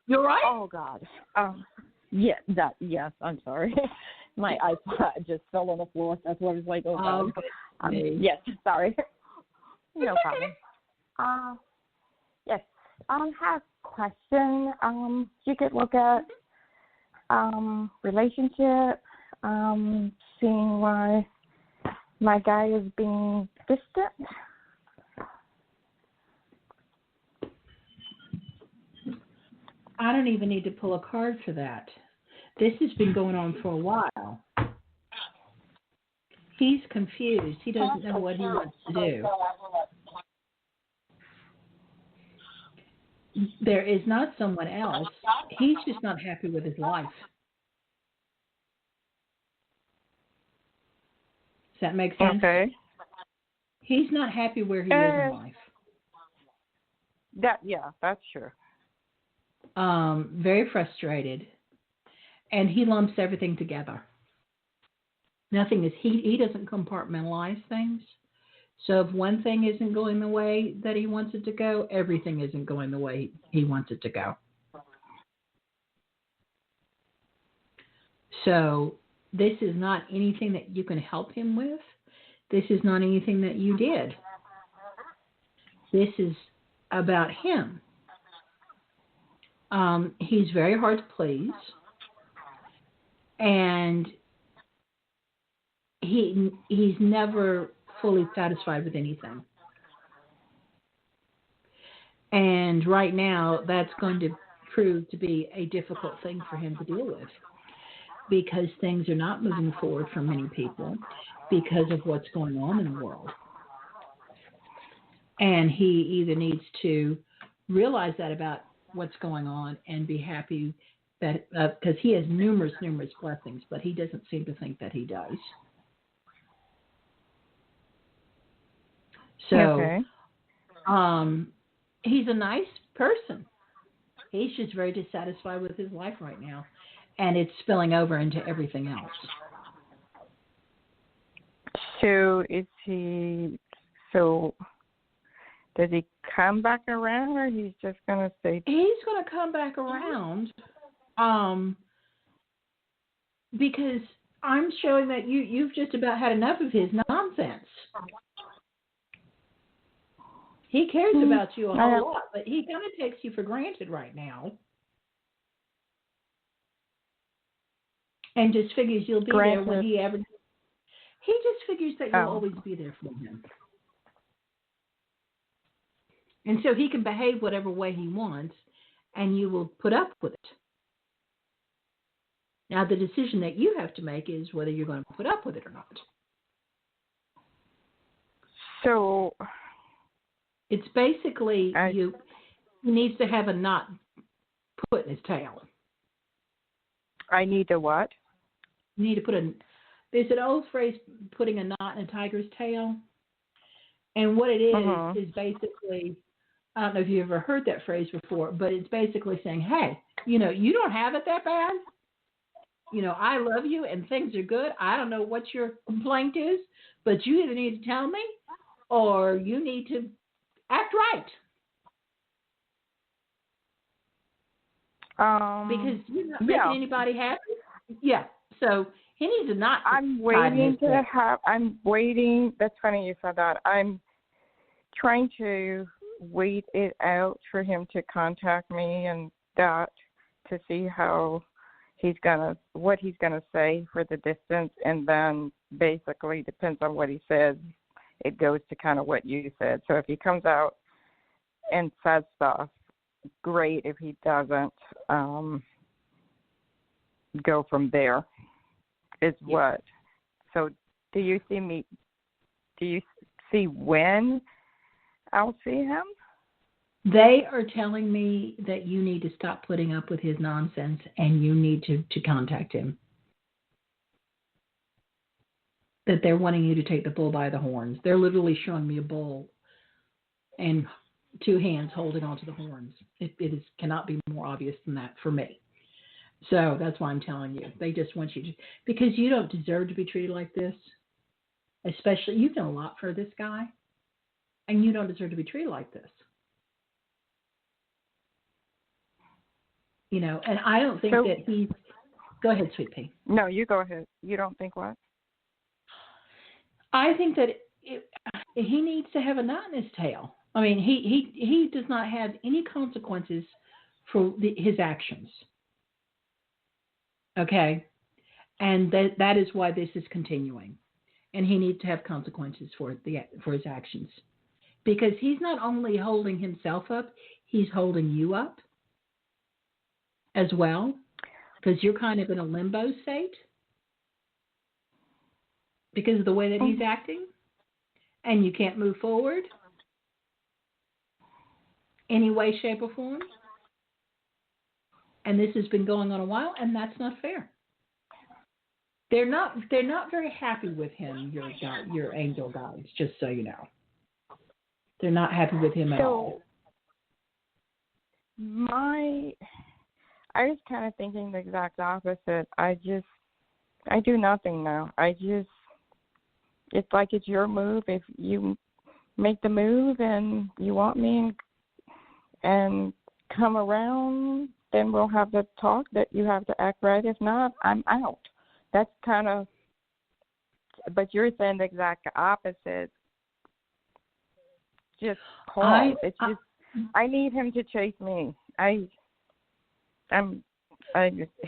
You all right? Oh, God. Yes, I'm sorry. My iPod just fell on the floor. That's what I was like, oh, God. Yes, sorry. No problem. Yes, I have a question. You could look at relationship, seeing why my guy is being distant. I don't even need to pull a card for that. This has been going on for a while. He's confused. He doesn't know what he wants to do. There is not someone else. He's just not happy with his life. Does that make sense? Okay. He's not happy where he is in life. That's true. Very frustrated. And he lumps everything together. Nothing is, he doesn't compartmentalize things. So if one thing isn't going the way that he wants it to go, everything isn't going the way he wants it to go. So this is not anything that you can help him with. This is not anything that you did. This is about him. He's very hard to please. And he's never fully satisfied with anything. And right now, that's going to prove to be a difficult thing for him to deal with because things are not moving forward for many people because of what's going on in the world. And he either needs to realize that about what's going on and be happy that because he has numerous blessings, but he doesn't seem to think that he does. So, okay. He's a nice person. He's just very dissatisfied with his life right now, and it's spilling over into everything else. So does he come back around, or he's just going to stay? He's going to come back around, because I'm showing that you've just about had enough of his nonsense. He cares about you a whole lot, but he kind of takes you for granted right now. And just figures you'll be there when he ever... He just figures that you'll always be there for him. And so he can behave whatever way he wants, and you will put up with it. Now, the decision that you have to make is whether you're going to put up with it or not. So... It's basically he needs to have a knot put in his tail. I need to what? You need to put there's an old phrase, putting a knot in a tiger's tail. And what it is basically, I don't know if you've ever heard that phrase before, but it's basically saying, hey, you don't have it that bad. I love you and things are good. I don't know what your complaint is, but you either need to tell me or you need to act right. Because you're not making anybody happy. Yeah. So he needs to not. I'm waiting to have. I'm waiting. That's funny you said that. I'm trying to wait it out for him to contact me and that to see what he's gonna say for the distance, and then basically depends on what he says. It goes to kind of what you said. So if he comes out and says stuff, great. If he doesn't, go from there. Is what. So do you see when I'll see him? They are telling me that you need to stop putting up with his nonsense and you need to contact him. That they're wanting you to take the bull by the horns. They're literally showing me a bull and two hands holding onto the horns. It cannot be more obvious than that for me. So that's why I'm telling you. They just want you to, because you don't deserve to be treated like this. Especially, you've done a lot for this guy, and you don't deserve to be treated like this. You know, and I don't think that he's. Go ahead, Sweet Pea. No, you go ahead. You don't think what? I think that he needs to have a knot in his tail. I mean, he does not have any consequences for his actions. Okay, and that is why this is continuing, and he needs to have consequences for his actions, because he's not only holding himself up, he's holding you up as well, because you're kind of in a limbo state because of the way that he's acting, and you can't move forward any way, shape, or form. And this has been going on a while, and that's not fair. They're not very happy with him, your angel guides, just so you know. They're not happy with him at all. I was kind of thinking the exact opposite. I do nothing now. It's like it's your move. If you make the move and you want me and come around, then we'll have the talk that you have to act right. If not, I'm out. That's kind of, but you're saying the exact opposite. Just call. I need him to chase me.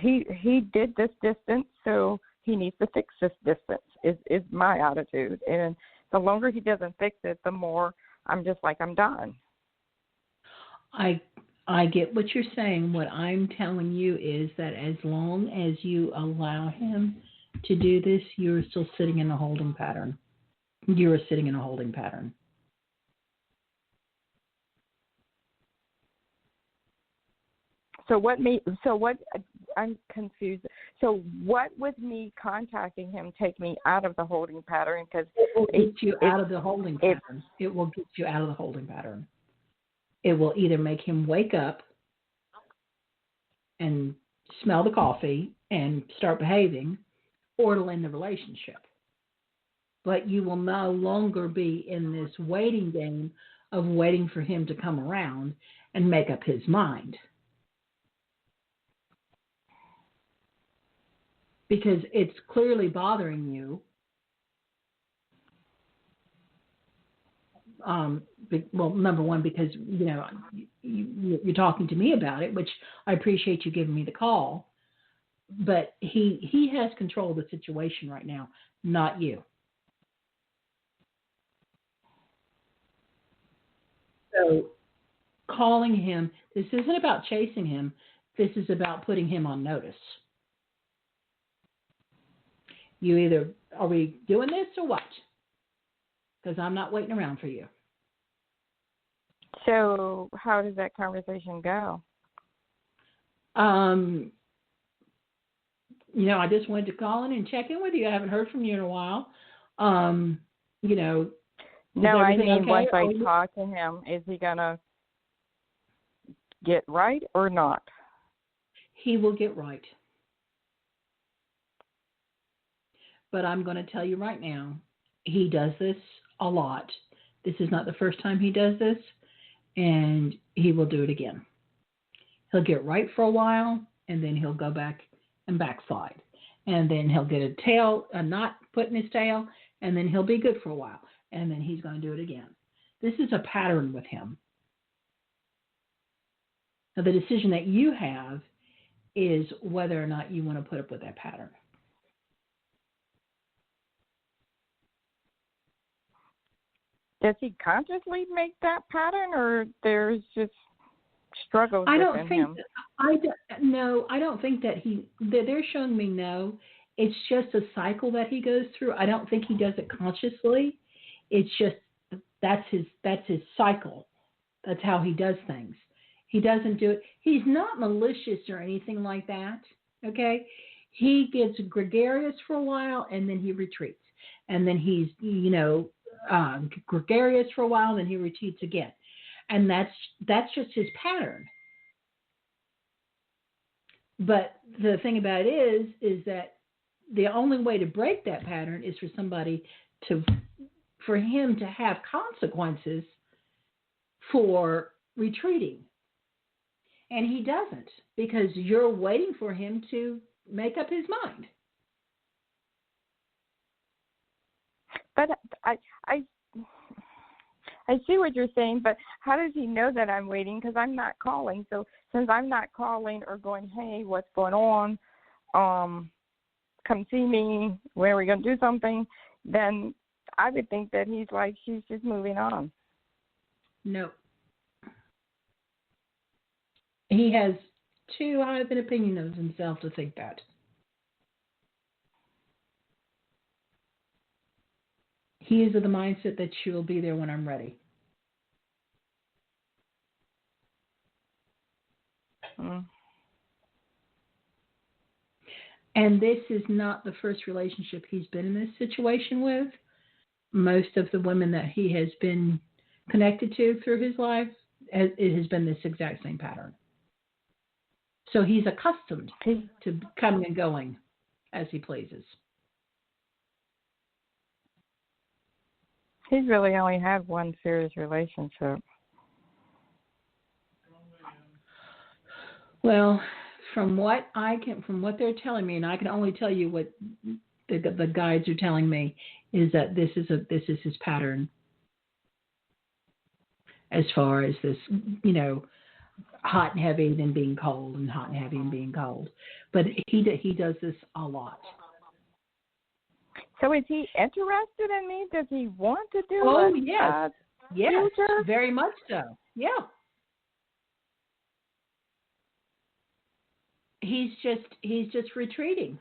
He did this distance, so he needs to fix this distance, is my attitude. And the longer he doesn't fix it, the more I'm just like, I'm done. I get what you're saying. What I'm telling you is that as long as you allow him to do this, you're still sitting in a holding pattern. You're sitting in a holding pattern. I'm confused. So what would me contacting him take me out of the holding pattern? Because it will get you out of the holding pattern. It will get you out of the holding pattern. It will either make him wake up and smell the coffee and start behaving, or it'll end the relationship. But you will no longer be in this waiting game of waiting for him to come around and make up his mind. Because it's clearly bothering you. Well, number one, because you're talking to me about it, which I appreciate you giving me the call. But he has control of the situation right now, not you. So calling him, this isn't about chasing him. This is about putting him on notice. You either, are we doing this or what? Because I'm not waiting around for you. So how does that conversation go? I just wanted to call in and check in with you. I haven't heard from you in a while. No, I mean, okay? once I talk to him, is he going to get right or not? He will get right. But I'm going to tell you right now, he does this a lot. This is not the first time he does this, and he will do it again. He'll get right for a while, and then he'll go back and backslide. And then he'll get a knot put in his tail, and then he'll be good for a while. And then he's going to do it again. This is a pattern with him. Now, the decision that you have is whether or not you want to put up with that pattern. Does he consciously make that pattern, or there's just struggles within him? I don't think that they're showing me no. It's just a cycle that he goes through. I don't think he does it consciously. It's just that's his cycle. That's how he does things. He doesn't do it. He's not malicious or anything like that. Okay, he gets gregarious for a while and then he retreats, and then he's gregarious for a while, then he retreats again, and that's just his pattern. But the thing about it is that the only way to break that pattern is for him to have consequences for retreating, and he doesn't, because you're waiting for him to make up his mind. But I see what you're saying, but how does he know that I'm waiting? Because I'm not calling. So since I'm not calling or going, hey, what's going on? Come see me. When are we going to do something? Then I would think that he's like, she's just moving on. No. He has too high of an opinion of himself to think that. He is of the mindset that she'll be there when I'm ready. And this is not the first relationship he's been in this situation with. Most of the women that he has been connected to through his life, it has been this exact same pattern. So he's accustomed to coming and going as he pleases. He's really only had one serious relationship. Well, from what they're telling me, and I can only tell you what the guides are telling me, is that this is his pattern. As far as this, hot and heavy, then being cold, and hot and heavy and being cold. But he does this a lot. So is he interested in me? Does he want to do it? Oh, yes. Yes, future? very much so. Yeah. He's just retreating.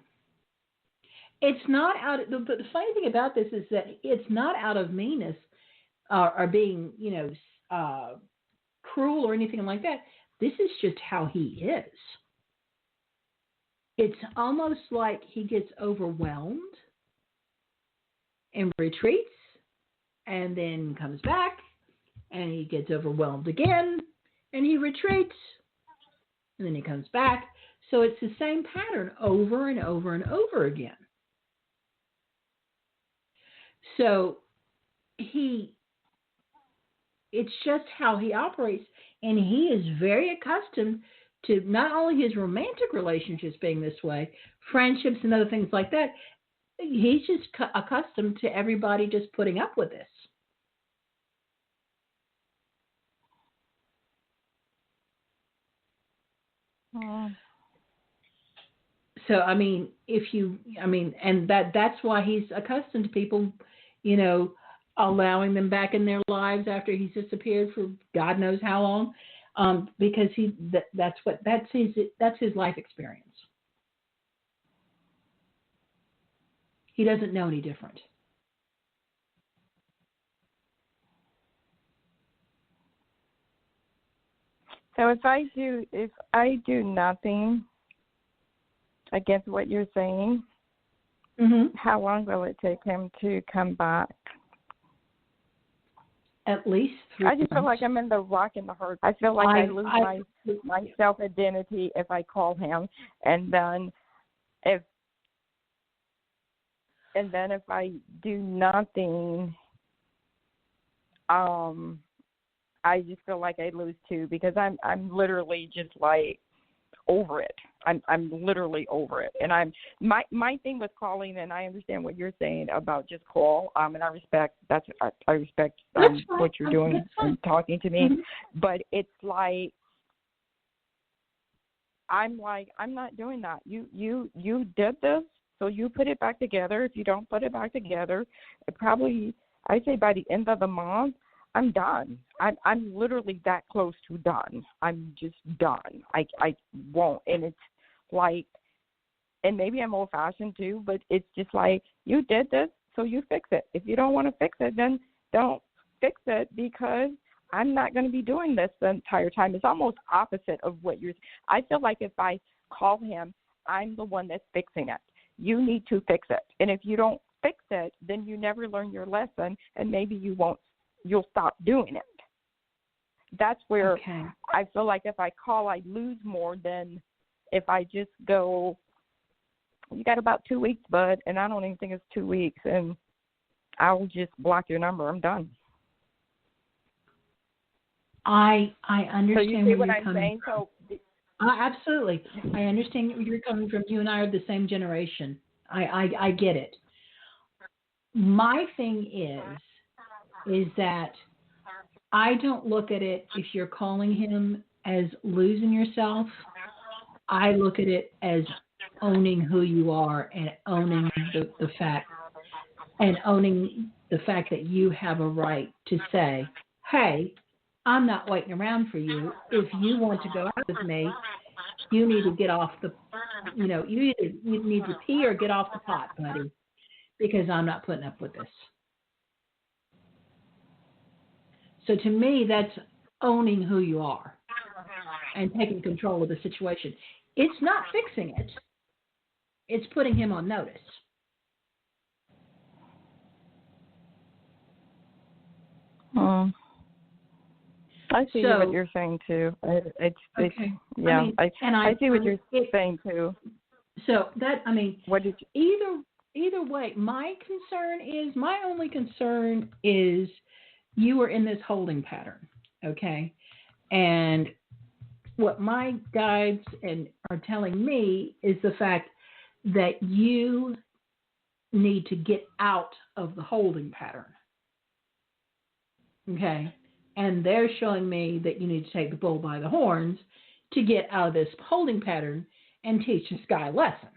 It's not but the funny thing about this is that it's not out of meanness or being, cruel or anything like that. This is just how he is. It's almost like he gets overwhelmed and retreats, and then comes back, and he gets overwhelmed again, and he retreats, and then he comes back. So it's the same pattern over and over and over again. So it's just how he operates, and he is very accustomed to not only his romantic relationships being this way, friendships and other things like that. He's just accustomed to everybody just putting up with this. So, and that's why he's accustomed to people, allowing them back in their lives after he's disappeared for God knows how long, because that's his life experience. He doesn't know any different. So if I do nothing against what you're saying, how long will it take him to come back? At least 3 months. I just feel like I'm in the rock and the hard. I feel like I lose my self-identity if I call him, and then if if I do nothing, I just feel like I'd lose too because I'm literally just like over it. I'm literally over it. And my thing with calling, and I understand what you're saying about just call. And I respect what you're doing and talking to me. Mm-hmm. But it's like I'm not doing that. You did this, so you put it back together. If you don't put it back together, I'd say by the end of the month, I'm done. I'm literally that close to done. I'm just done. I won't. And it's like, and maybe I'm old-fashioned too, but it's just like, you did this, so you fix it. If you don't want to fix it, then don't fix it because I'm not going to be doing this the entire time. It's almost opposite of what I feel like if I call him, I'm the one that's fixing it. You need to fix it. And if you don't fix it, then you never learn your lesson, and maybe you'll stop doing it. That's where I feel like if I call, I lose more than if I just go, you got about 2 weeks, bud, and I don't even think it's 2 weeks, and I'll just block your number. I'm done. I understand so you see where what you're I'm coming saying? from. So, absolutely. I understand where you're coming from. You and I are the same generation. I get it. My thing is that I don't look at it if you're calling him as losing yourself. I look at it as owning who you are and owning the fact that you have a right to say, hey, I'm not waiting around for you. If you want to go out with me, you need to get off you need to pee or get off the pot, buddy, because I'm not putting up with this. So to me, that's owning who you are and taking control of the situation. It's not fixing it. It's putting him on notice. I see what you're saying too. I see what you're saying too. So that, what did you? Either way, my only concern is you were in this holding pattern, okay? And what my guides are telling me is the fact that you need to get out of the holding pattern, okay? And they're showing me that you need to take the bull by the horns to get out of this holding pattern and teach this guy a lesson.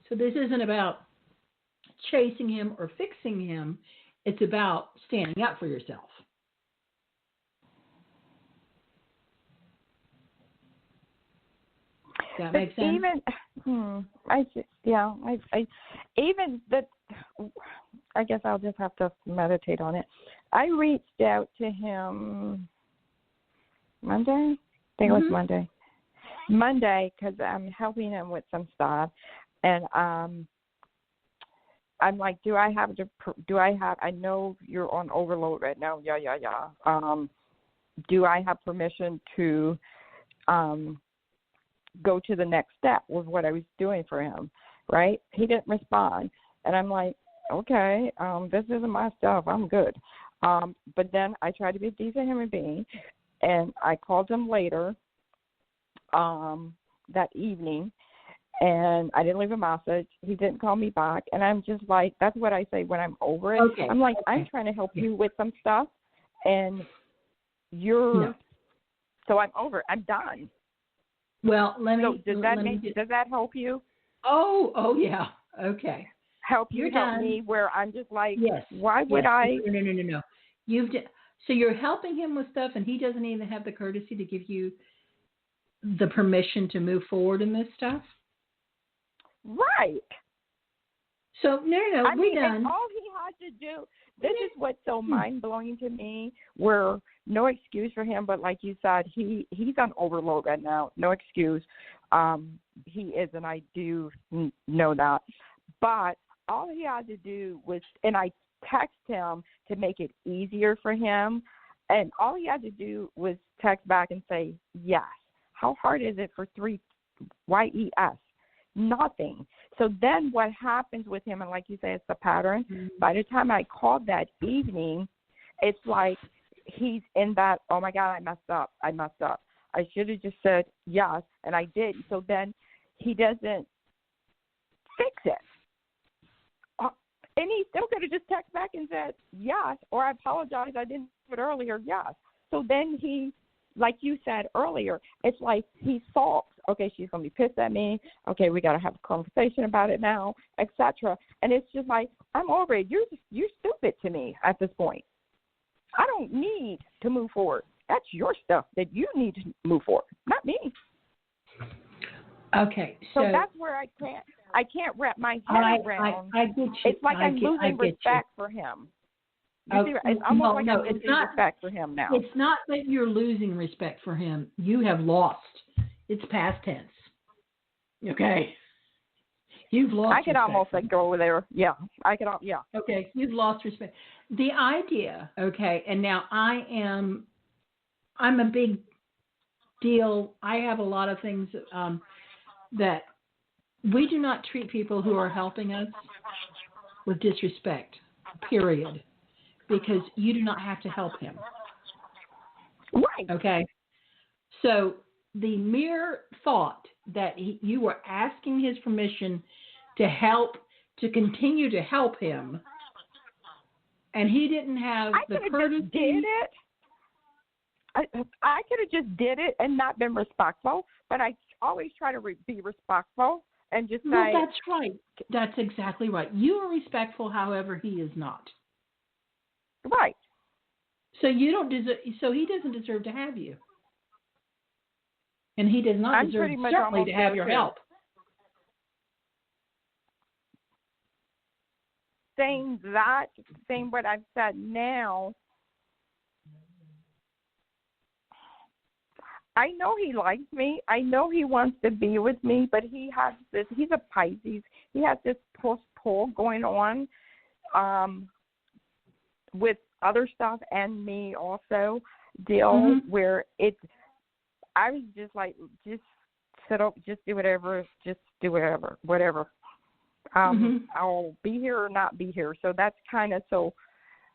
So this isn't about chasing him or fixing him. It's about standing up for yourself. Does that make sense? I guess I'll just have to meditate on it. I reached out to him Monday. I think it was Monday because I'm helping him with some stuff, and I'm like, I know you're on overload right now. Do I have permission to go to the next step with what I was doing for him, right? He didn't respond. And I'm like, okay, this isn't my stuff. I'm good. But then I tried to be a decent human being, and I called him later that evening, and I didn't leave a message. He didn't call me back. And I'm just like, that's what I say when I'm over it. Okay. I'm like, I'm trying to help you with some stuff, and so I'm over it. I'm done. Well, does that help you? Oh yeah. Okay. Help me where I'm just like, yes. Why would I? No. So you're helping him with stuff, and he doesn't even have the courtesy to give you the permission to move forward in this stuff? Right. So no, we're done. All he had to do, this is what's so mind-blowing to me, where no excuse for him, but like you said, he's on overload right now. No excuse. He is, and I do know that. But all he had to do was, and I text him to make it easier for him, and all he had to do was text back and say, yes. How hard is it for 3 YES? nothing. So then what happens with him, and like you say, it's a pattern. Mm-hmm. By the time I called that evening, it's like he's in that, oh, my God, I messed up. I should have just said yes, and I did. So then he doesn't fix it. And he still could have just texted back and said yes, or I apologize, I didn't do it earlier, yes. So then he, like you said earlier, it's like he sulks. Okay, she's going to be pissed at me. Okay, we got to have a conversation about it now, etc. And it's just like, I'm over it. You're stupid to me at this point. I don't need to move forward. That's your stuff that you need to move forward, not me. Okay, so that's where I can't wrap my head around. I get you. It's like I'm losing respect for him. It's almost like I'm losing respect for him now. It's not that you're losing respect for him. You have lost. It's past tense. Okay. You've lost. I could almost like go over there. Yeah. I could. Yeah. Okay. You've lost respect. The idea. Okay. And now I'm a big deal. I have a lot of things that we do not treat people who are helping us with disrespect, period, because you do not have to help him. Right. Okay? So the mere thought that you were asking his permission to continue to help him, and he didn't have the courtesy. Just did it. I could have just did it and not been respectful, but I always try to be respectful. And just well, that's right. That's exactly right. You are respectful, however, he is not. Right. So you don't deserve. So he doesn't deserve to have you, and he does not deserve certainly to have your help. Saying what I've said now. I know he likes me. I know he wants to be with me, but he has this. He's a Pisces. He has this pull going on with other stuff and me also where it's. I was just like, just sit up, just do whatever, whatever. I'll be here or not be here. So that's kind of so.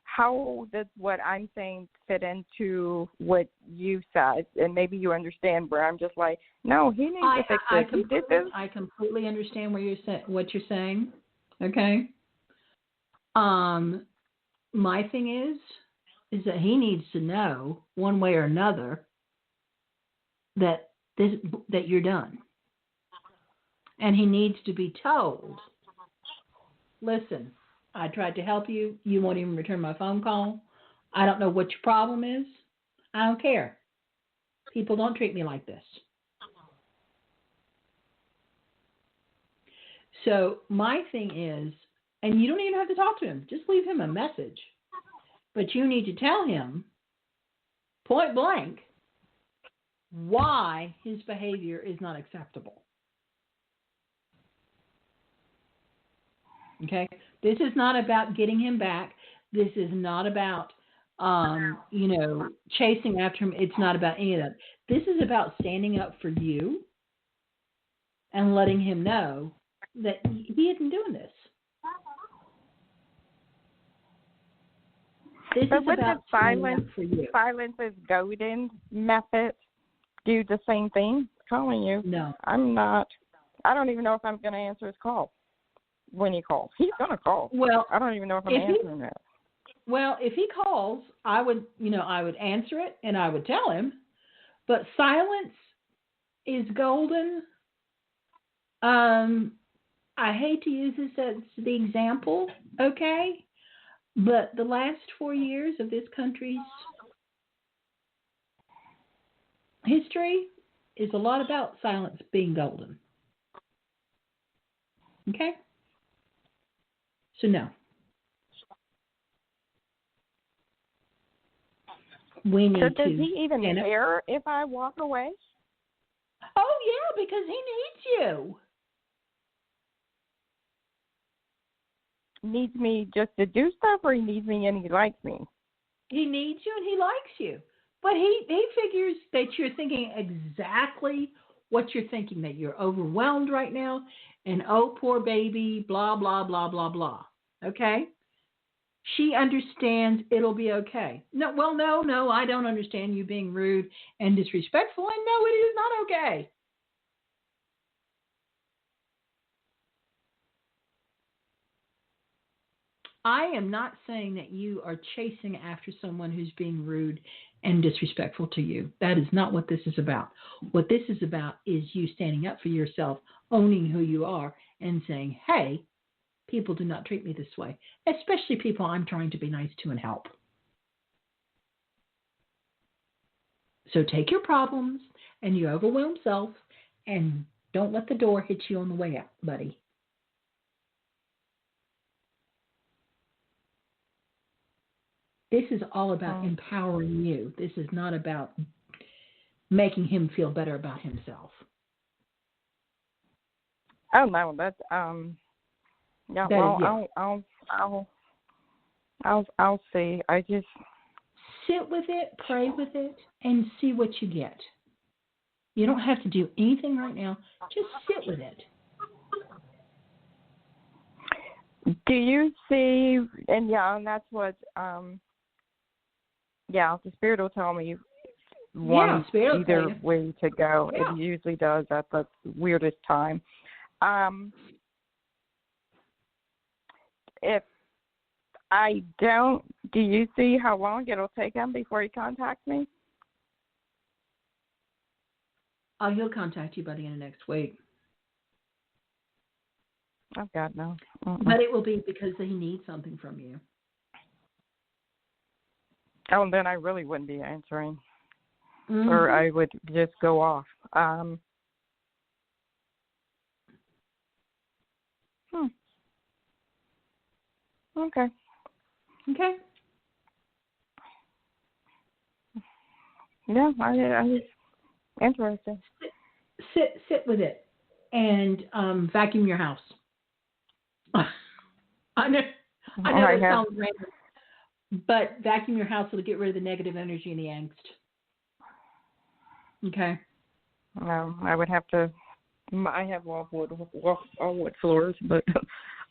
How does what I'm saying fit into what you said? And maybe you understand where I'm just like, no, he needs to fix this. He did this. I completely understand what you're saying. Okay. My thing is that he needs to know one way or another that you're done, and he needs to be told. Listen. I tried to help you. You won't even return my phone call. I don't know what your problem is. I don't care. People don't treat me like this. So my thing is, and you don't even have to talk to him. Just leave him a message. But you need to tell him, point blank, why his behavior is not acceptable. Okay? This is not about getting him back. This is not about, chasing after him. It's not about any of that. This is about standing up for you and letting him know that he isn't doing this. This but is with about the silence is golden method do the same thing? Calling you. No. I'm not. I don't even know if I'm going to answer his call. When he calls, he's gonna call. Well, I don't even know if I'm answering that. Well, if he calls, I would answer it and I would tell him. But silence is golden. I hate to use this as the example, okay? But the last 4 years of this country's history is a lot about silence being golden. Okay? So no. We need so does he even care if I walk away? Oh, yeah, because he needs you. Needs me just to do stuff, or he needs me and he likes me? He needs you and he likes you. But he figures that you're thinking exactly what you're thinking, that you're overwhelmed right now, and oh, poor baby, blah, blah, blah, blah, blah. Okay? She understands it'll be okay. No, well, no, I don't understand you being rude and disrespectful, and no, it is not okay. I am not saying that you are chasing after someone who's being rude and disrespectful to you. That is not what this is about. What this is about is you standing up for yourself, owning who you are, and saying, hey, people do not treat me this way, especially people I'm trying to be nice to and help. So take your problems and your overwhelmed self and don't let the door hit you on the way out, buddy. This is all about empowering you. This is not about making him feel better about himself. Oh no, that's yeah. Well, I'll see. I just sit with it, pray with it, and see what you get. You don't have to do anything right now. Just sit with it. Do you see? And that's what. The spirit will tell me one either way to go. Yeah. It usually does at the weirdest time. If I don't, do you see how long it'll take him before he contacts me? Oh, he'll contact you by the end of next week. Oh, God, no. But it will be because he needs something from you. Oh, and then I really wouldn't be answering. Or I would just go off. Okay. Yeah, I just interesting. Sit with it and vacuum your house. I know that sounds random, but vacuum your house will get rid of the negative energy and the angst. Okay. No, I would have to. I have all wood floors, but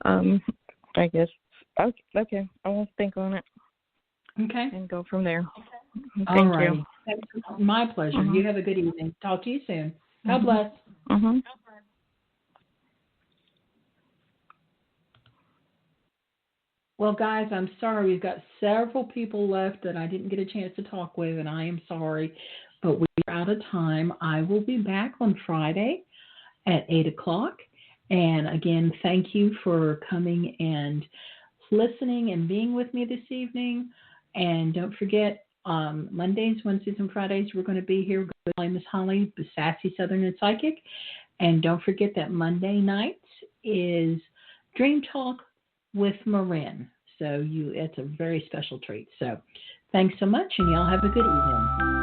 I guess okay. I won't think on it. Okay. And go from there. Thank you. My pleasure. You have a good evening. Talk to you soon. God bless. Well, guys, I'm sorry. We've got several people left that I didn't get a chance to talk with, and I am sorry. But we're out of time. I will be back on Friday at 8 o'clock. And again, thank you for coming and listening and being with me this evening. And don't forget, Mondays, Wednesdays, and Fridays, we're going to be here. Good Golly Miss Holly, the Sassy, Southern, and Psychic. And don't forget that Monday nights is Dream Talk with Marin. So it's a very special treat. So thanks so much, and y'all have a good evening.